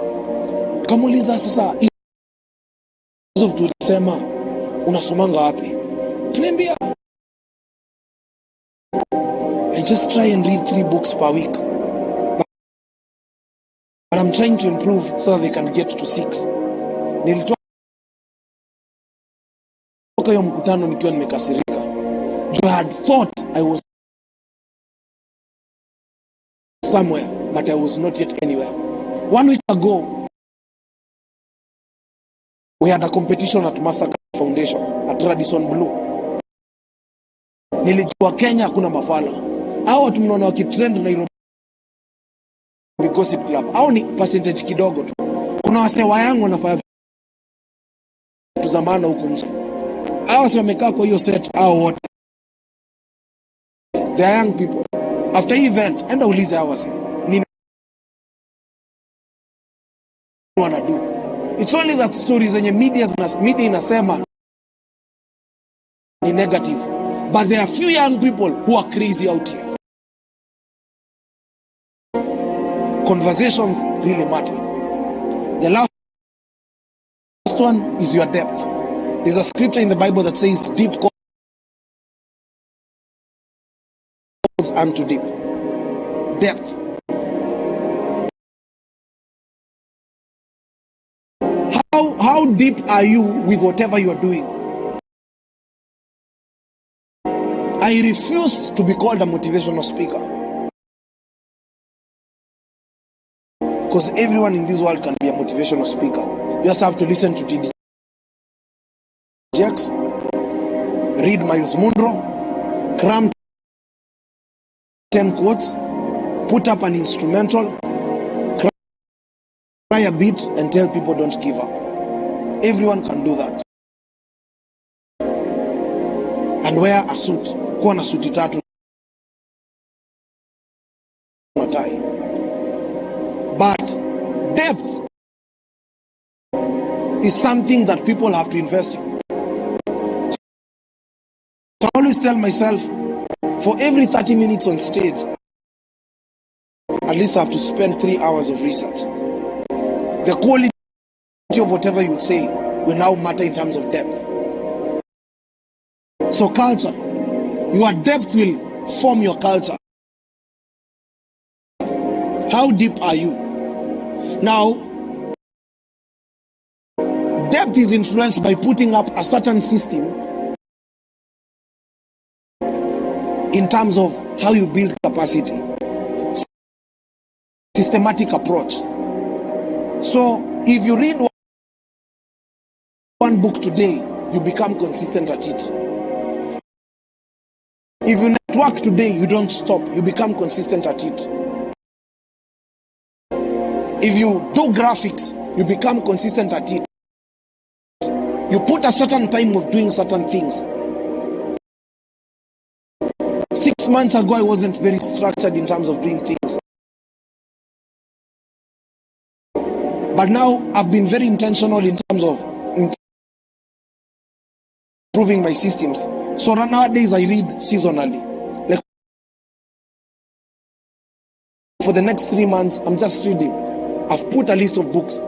Kamuuliza sasa hizo tulisema unasomanga wapi? Kaniambia I just try and read 3 books per week, but I'm trying to improve so that they can get to 6. Nilitoka hiyo mkutano nikiwa nimekasirika. I had thought I was somewhere, but I was not yet anywhere. 1 week ago, we had a competition at Mastercard Foundation at Radisson Blue. Nilijua Kenya hakuna mafala. Hao watu mnaona wakitrend Nairobi Gossip Club. Hao ni percentage kidogo tu. Kuna wase wa yangu wanafanya vitu za maana huko nje. Hao wase wamekaa kwa hiyo set, hao wote they are young people. After event, enda ulize hao wase nini wana do. It's only that stories zenye media inasema ni negative, but there are few young people who are crazy out here. Conversations really matter. The last one is your depth. There's a scripture in the Bible that says deep calls unto deep. Depth. How deep are you with whatever you are doing? I refuse to be called a motivational speaker, because everyone in this world can be a motivational speaker. You just have to listen to TD Jakes, read Miles Monroe, cram 10 quotes, put up an instrumental, cry a bit, and tell people don't give up. Everyone can do that. And wear a suit. Kuwa na suti tatu na tie. But depth is something that people have to invest in. So I always tell myself, for every 30 minutes on stage, at least I have to spend 3 hours of research. The quality of whatever you say will now matter in terms of depth. So culture, your depth will form your culture. How deep are you? Now, depth is influenced by putting up a certain system in terms of how you build capacity. Systematic approach. So, if you read one book today, you become consistent at it. If you network today, you don't stop, you become consistent at it. If you do graphics, you become consistent at it. You put a certain time of doing certain things. 6 months ago, I wasn't very structured in terms of doing things. But now, I've been very intentional in terms of improving my systems. So nowadays, I read seasonally. Like for the next 3 months, I'm just reading. I've put a list of books.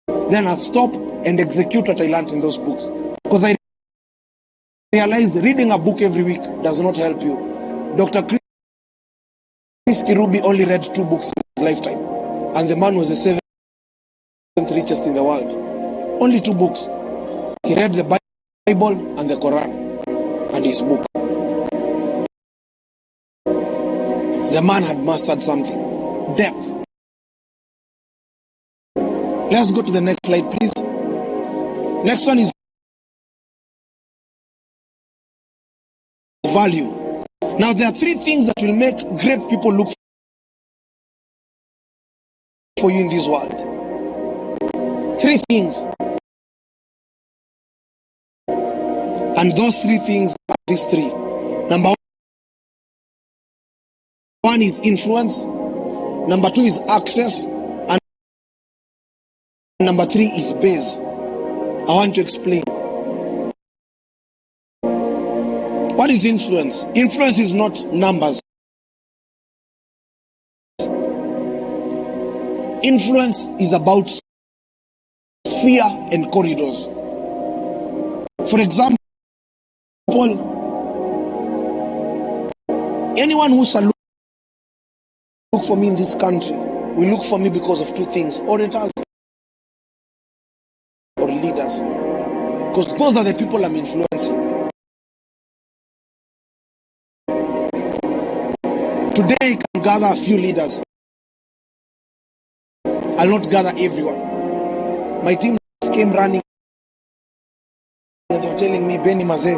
Then I'll stop and execute what I learned in those books. Because I realized reading a book every week does not help you. Dr. Chris Kirubi only read 2 books in his lifetime. And the man was the 7th richest in the world. Only 2 books. He read the Bible and the Quran and his book. The man had mastered something. Depth. Let's go to the next slide, please. Next one is value. Now, there are 3 things that will make great people look for you in this world. 3 things. And those 3 things are these 3. Number 1 is influence. Number 2 is access. And number 3 is base. I want to explain. What is influence? Influence is not numbers. Influence is about sphere and corridors. For example, anyone who shall look for me in this country will look for me because of 2 things: orators or leaders. Because those are the people I'm influencing. Today I can gather a few leaders. I'll not gather everyone. My team came running and they were telling me, Benny Maze,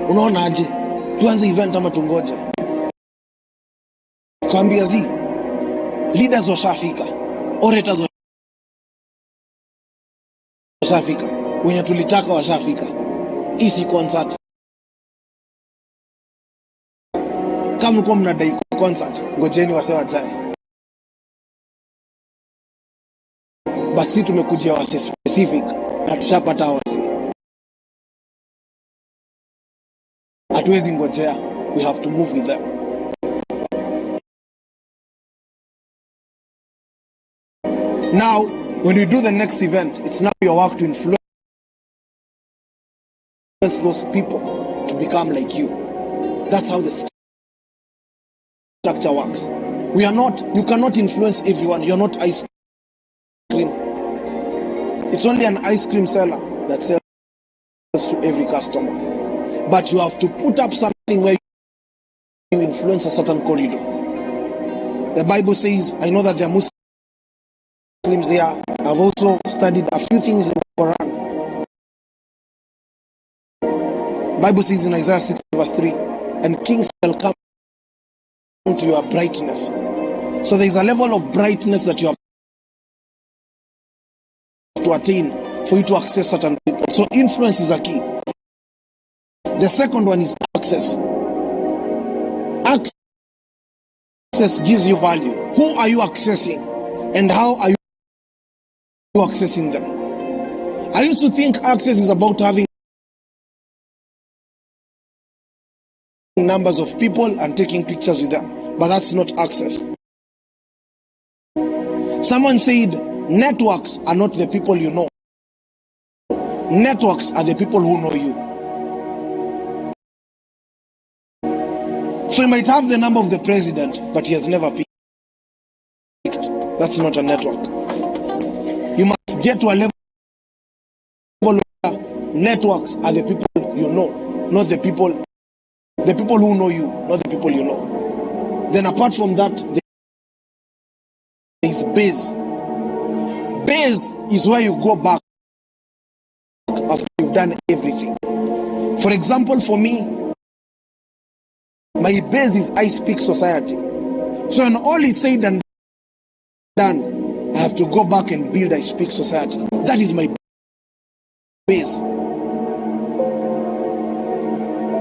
unaona aje tuanze event ama tungoje? Kaambia zi leaders washafika, orators washafika, wenye tulitaka washafika. Hii si concert. Kama mlikuwa mnadai concert, ngojeni wase wajae. But si tumekujia wase specific na tushapata wase. Hatuwezi ngojea. We have to move with them. Now, when we do the next event, it's now your work to influence those people to become like you. That's how the structure works. You cannot influence everyone. You're not ice cream. It's only an ice cream seller that sells to every customer. But you have to put up something where you influence a certain corridor. The Bible says, I know that there are Muslims here. I've also studied a few things in the Quran. Bible says in Isaiah 60 verse 3, and kings shall come to your brightness. So there is a level of brightness that you have to attain for you to access certain people. So influence is a key. The second one is access. Access gives you value. Who are you accessing and how are you accessing them? I used to think access is about having numbers of people and taking pictures with them, but that's not access. Someone said networks are not the people you know. Networks are the people who know you. So you might have the number of the president, but he has never picked. That's not a network. You must get to a level where networks are the people you know, not the people who know you, not the people you know. Then apart from that, there is base. Base is where you go back after you've done everything. For example, for me, my base is iSPEAK Society. So when all is said and done, I have to go back and build iSPEAK Society. That is my base.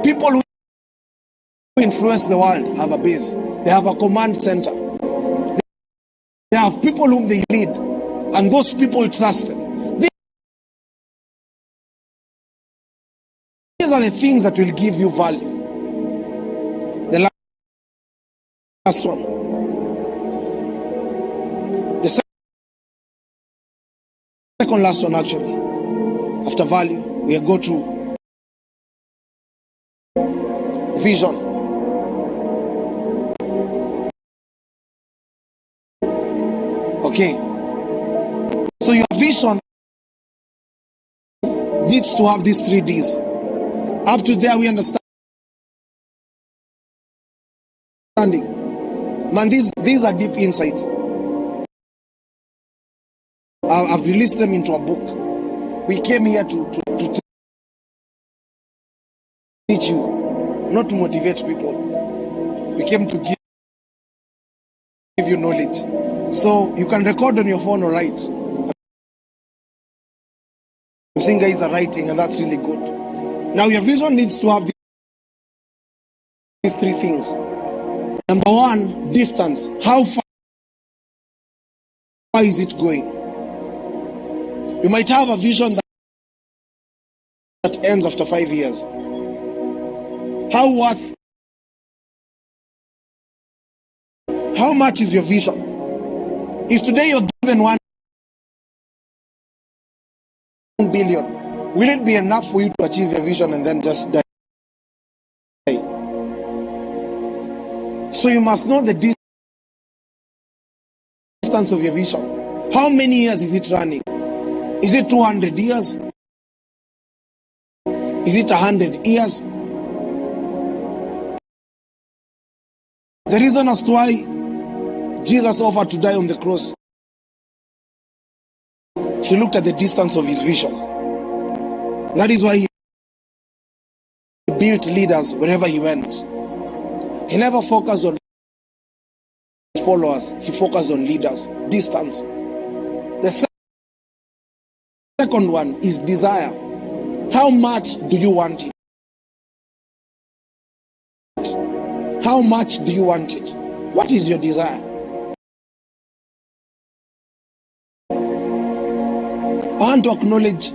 People who influence the world have a base. They have a command center. They have people whom they lead, and those people trust them. These are the things that will give you value. The last one. The second last one, actually. After value, we go to vision. Okay. So your vision needs to have these 3 Ds. Up to there, we understand. Man, these are deep insights. I've released them into a book. We came here to teach you, not to motivate people. We came to give you knowledge. So you can record on your phone or write. I'm seeing guys are writing, and that's really good. Now your vision needs to have these 3 things. Number 1, distance. How far is it going? You might have a vision that ends after 5 years. How much is your vision? If today you're given 1 billion, will it be enough for you to achieve your vision and then just die? So you must know the distance of your vision. How many years is it running? Is it 200 years? Is it 100 years? The reason as to why Jesus offered to die on the cross, he looked at the distance of his vision. That is why he built leaders wherever he went. He never focused on followers, he focused on leaders. Distance. The second one is desire. How much do you want it? How much do you want it? What is your desire? I want to acknowledge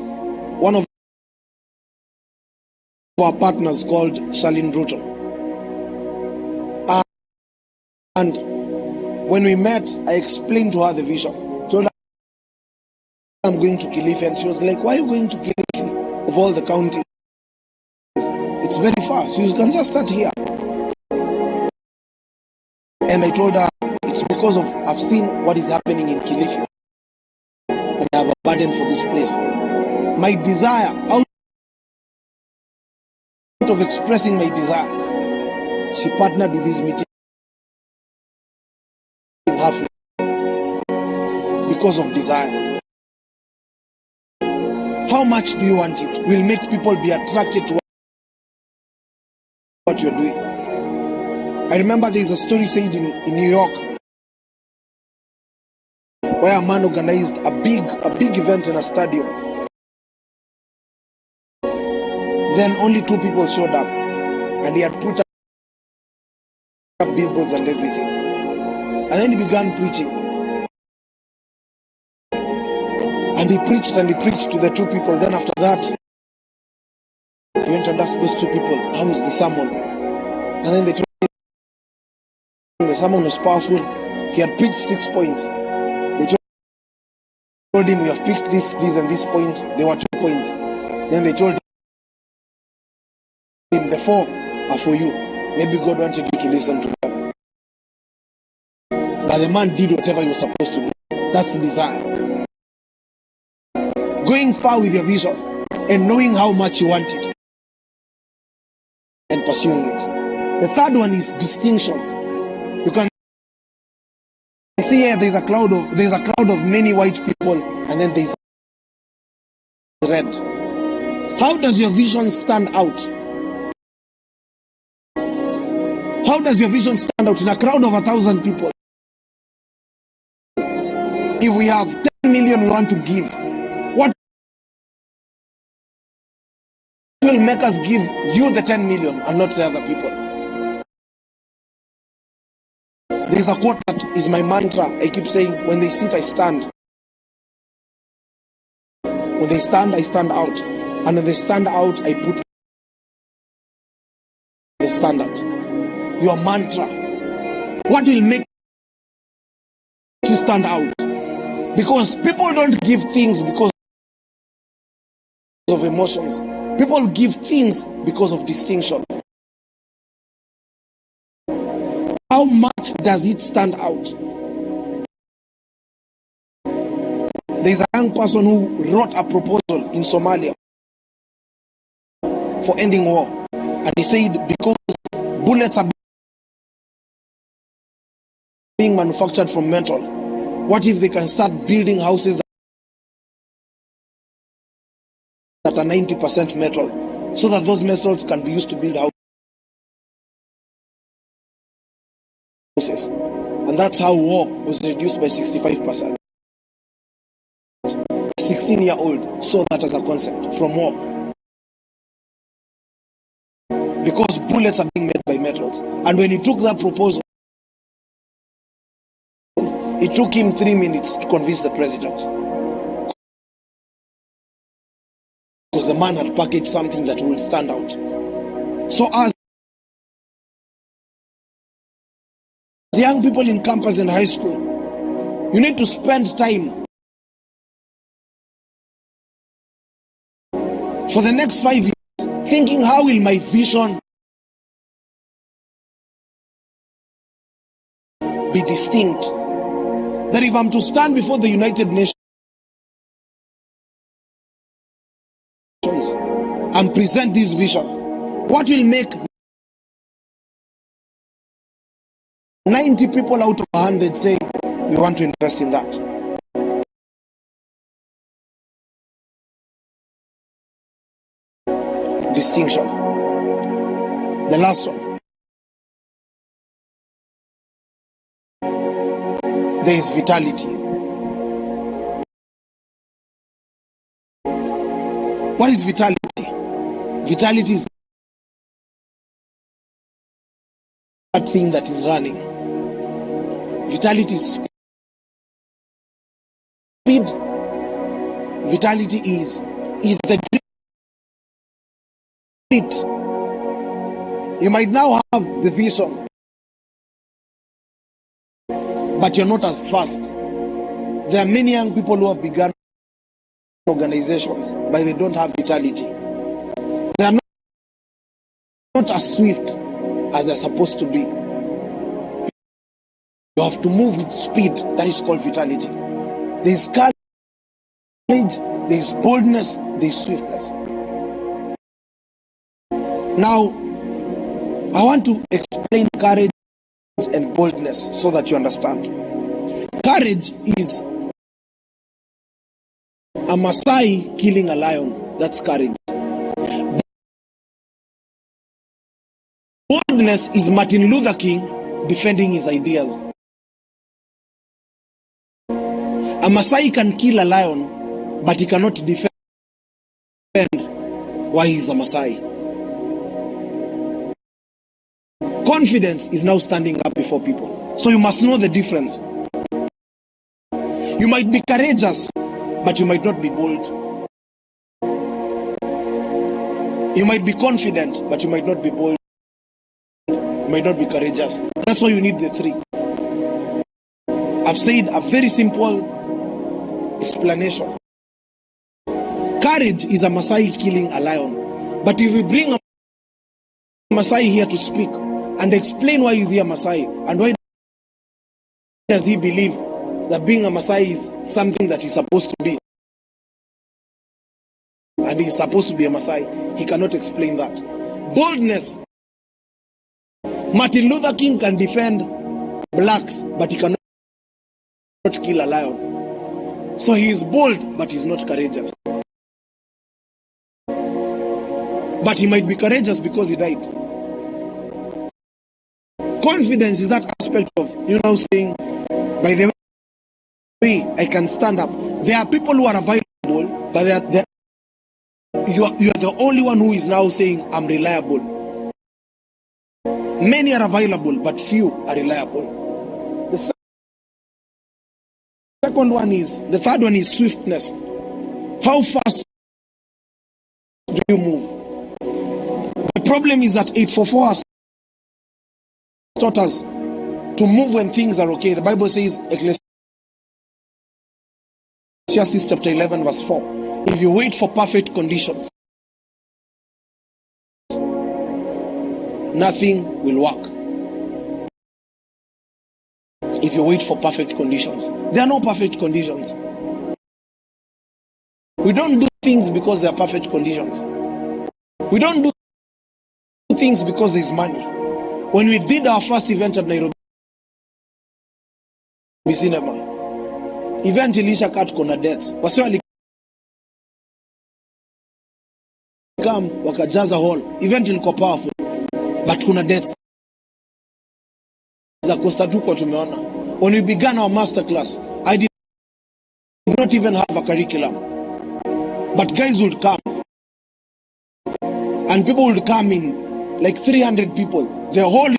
one of our partners called Charlene Bruto. And when we met, I explained to her the vision. Told her I'm going to Kilifi, and she was like, "Why are you going to Kilifi of all the counties? It's very far, so you can just start here." And I told her, it's because of I've seen what is happening in Kilifi, and I have a burden for this place. My desire, out of expressing my desire, she partnered with this meeting halfway because of desire. How much do you want it? Will make people be attracted to what you're doing. I remember there's a story said in New York where a man organized a big event in a stadium. Then only 2 people showed up, and he had put up billboards and everything. And then he began preaching. And he preached to the 2 people. Then after that, he went and asked those 2 people, how is the sermon? And then they told him the sermon was powerful. He had preached 6 points. They told him, we have picked this, and this point. There were 2 points. Then they told him, the 4 are for you. Maybe God wanted you to listen to them. But the man did whatever he was supposed to do. That's desire. Going far with your vision and knowing how much you want it and pursuing it. The third one is distinction. You can see here there's a crowd of many white people, and then there's red. How does your vision stand out? How does your vision stand out in a crowd of 1,000 people? If we have 10 million we want to give, what will make us give you the 10 million and not the other people? There's a quote that is my mantra. I keep saying, when they sit, I stand. When they stand, I stand out. And when they stand out, I put the standard. Your mantra. What will make you stand out? Because people don't give things because of emotions. People give things because of distinction. How much does it stand out? There's a young person who wrote a proposal in Somalia for ending war. And he said, because bullets are being manufactured from metal, what if they can start building houses that are 90% metal, so that those metals can be used to build houses? And that's how war was reduced by 65%. A 16-year-old saw that as a concept from war. Because bullets are being made by metals. And when he took that proposal, it took him 3 minutes to convince the president. Because the man had packaged something that will stand out. So as young people in campus and high school, you need to spend time for the next 5 years thinking, how will my vision be distinct? That if I'm to stand before the United Nations and present this vision, what will make 90 people out of 100 say, we want to invest in that? Distinction. The last one. There is vitality. What is vitality? Vitality is that thing that is running. Vitality is speed. Vitality is the grit. You might now have the vision, but you're not as fast. There are many young people who have begun organizations, but they don't have vitality. They are not as swift as they're supposed to be. You have to move with speed. That is called vitality. There is courage, there is boldness, there is swiftness. Now, I want to explain courage and boldness so that you understand. Courage is a Maasai killing a lion. That's courage. Boldness is Martin Luther King defending his ideas. A Maasai can kill a lion, but he cannot defend why he's a Maasai. Confidence is now standing up before people. So you must know the difference. You might be courageous, but you might not be bold. You might be confident, but you might not be bold. You might not be courageous. That's why you need the three. I've said a very simple explanation. Courage is a Maasai killing a lion. But if we bring a Maasai here to speak, and explain why is he a Maasai, and why does he believe that being a Maasai is something that he's supposed to be, and he's supposed to be a Maasai. He cannot explain that. Boldness. Martin Luther King can defend blacks, but he cannot kill a lion. So he is bold, but he's not courageous. But he might be courageous because he died. Confidence is that aspect of, saying, by the way, I can stand up. There are people who are available, but you are the only one who is now saying, I'm reliable. Many are available, but few are reliable. The third one is swiftness. How fast do you move? The problem is that 844 has taught us to move when things are okay. The Bible says, Ecclesiastes chapter 11 verse 4, if you wait for perfect conditions, nothing will work. If you wait for perfect conditions, there are no perfect conditions. We don't do things because there are perfect conditions. We don't do things because there is money. When we did our first event at Nairobi Cinema, event ilisha kat kuna debts. Wasi wali come wakajaza hall. Event ilikuwa powerful, but kuna debts za Costa tuko tumeona. When we began our masterclass, I did not even have a curriculum, but guys would come, and people would come in like 300 people. The hall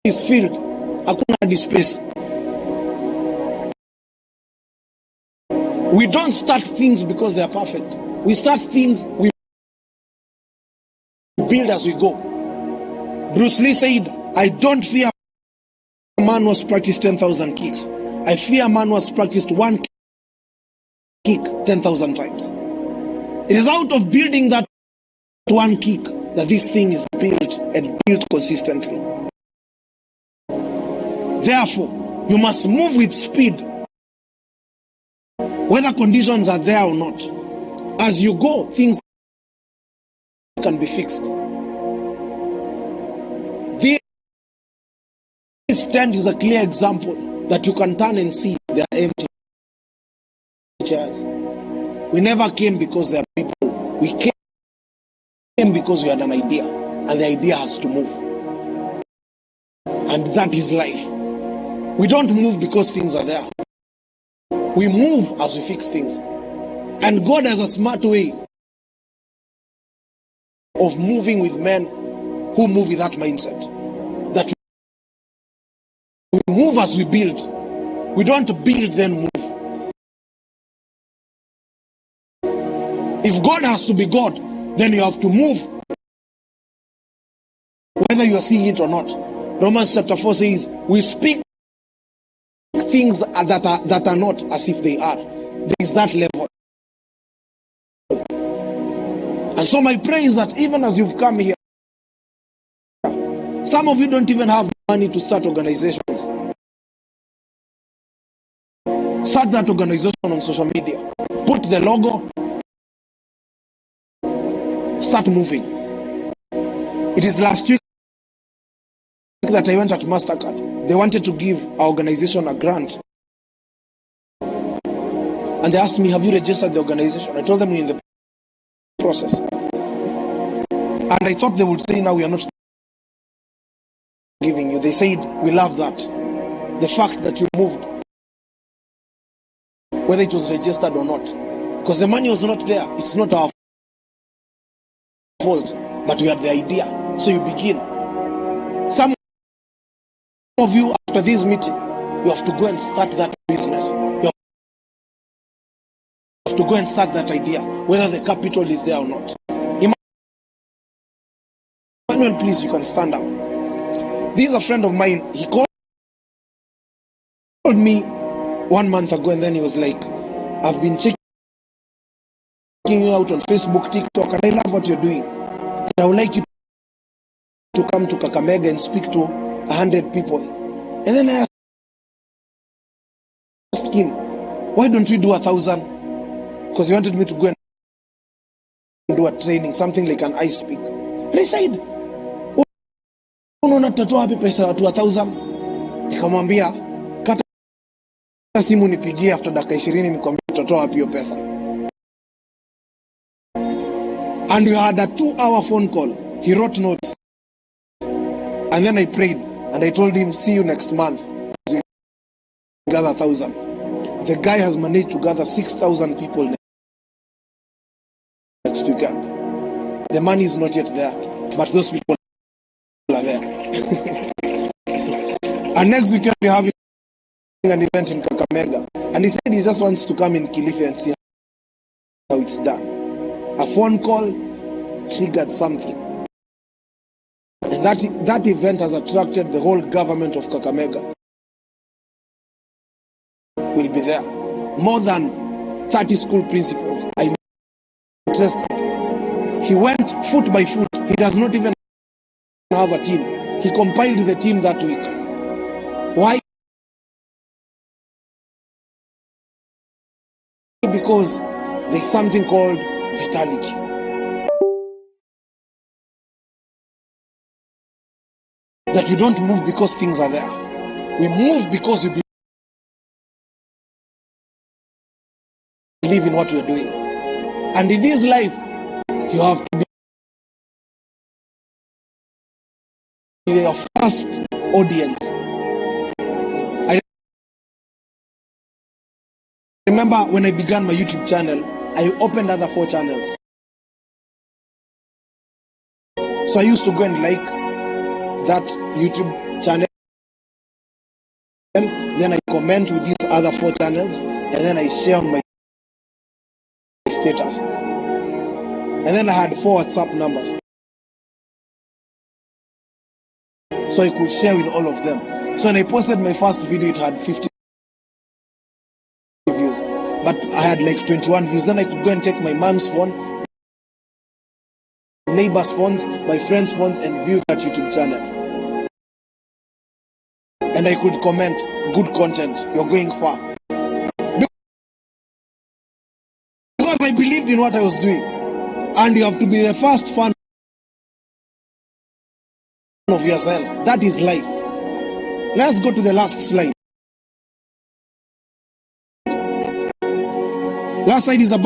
is filled. Hakuna space. We don't start things because they are perfect. We start things, we build as we go. Bruce Lee said, I don't fear a man who has practiced 10,000 kicks. I fear a man who has practiced one kick 10,000 times. It is out of building that one kick that this thing is built and built consistently. Therefore, you must move with speed, whether conditions are there or not. As you go, things can be fixed. This tent is a clear example that you can turn and see they are empty chairs. We never came because there are people. We came because we had an idea, and the idea has to move. And that is life. We don't move because things are there. We move as we fix things. And God has a smart way of moving with men who move with that mindset. That we move as we build. We don't build then move. If God has to be God, then you have to move, whether you are seeing it or not. Romans chapter 4 says, we speak things that are not as if they are. There is that level. And so my prayer is that even as you've come here, some of you don't even have money to start organizations. Start that organization on social media. Put the logo. Start moving. It is last week that I went at MasterCard. They wanted to give our organization a grant. And they asked me, have you registered the organization? I told them we're in the process. And I thought they would say, now we are not giving you. They said, we love that. The fact that you moved, whether it was registered or not. Because the money was not there. It's not our fault. But we had the idea. So you begin. Some of you, after this meeting, you have to go and start that business. You have to go and start that idea, whether the capital is there or not. Emmanuel, please, you can stand up. This is a friend of mine. He called me 1 month ago, and then he was like, I've been checking you out on Facebook, TikTok, and I love what you're doing. And I would like you to come to Kakamega and speak to 100 people. And then I asked him, why don't we do 1,000? Because he wanted me to go and do a training, something like an iSPEAK. And I said, unaona tutatoa wapi pesa watu 1,000? Nikamwambia, kata simu nipigie after dakika 20 nikwambia tutatoa wapi hiyo pesa. And we had a 2-hour phone call. He wrote notes. And then I prayed and I told him, see you next month. We gather 1,000. The guy has managed to gather 6,000 people next weekend. The money is not yet there, but those people are there. And next weekend we're having an event in Kakamega. And he said he just wants to come in Kilifi and see how it's done. A phone call triggered something. And that event has attracted the whole government of Kakamega. Will be there. More than 30 school principals are interested. He went foot by foot. He does not even have a team. He compiled the team that week. Why? Because there's something called vitality. That we don't move because things are there. We move because we believe in what we're doing. And in this life, you have to be your first audience. I remember when I began my YouTube channel, I opened other 4 channels. So I used to go and like that YouTube channel, then I comment with these other 4 channels, and then I share on my status. And then I had 4 WhatsApp numbers, so I could share with all of them. So when I posted my first video, it had 50 views, but I had like 21 views. Then I could go and take my mom's phone, neighbors' phones, my friends' phones, and view that YouTube channel. And I could comment, good content, you're going far. Because I believed in what I was doing. And you have to be the first fan of yourself. That is life. Let's go to the last slide. Last slide is about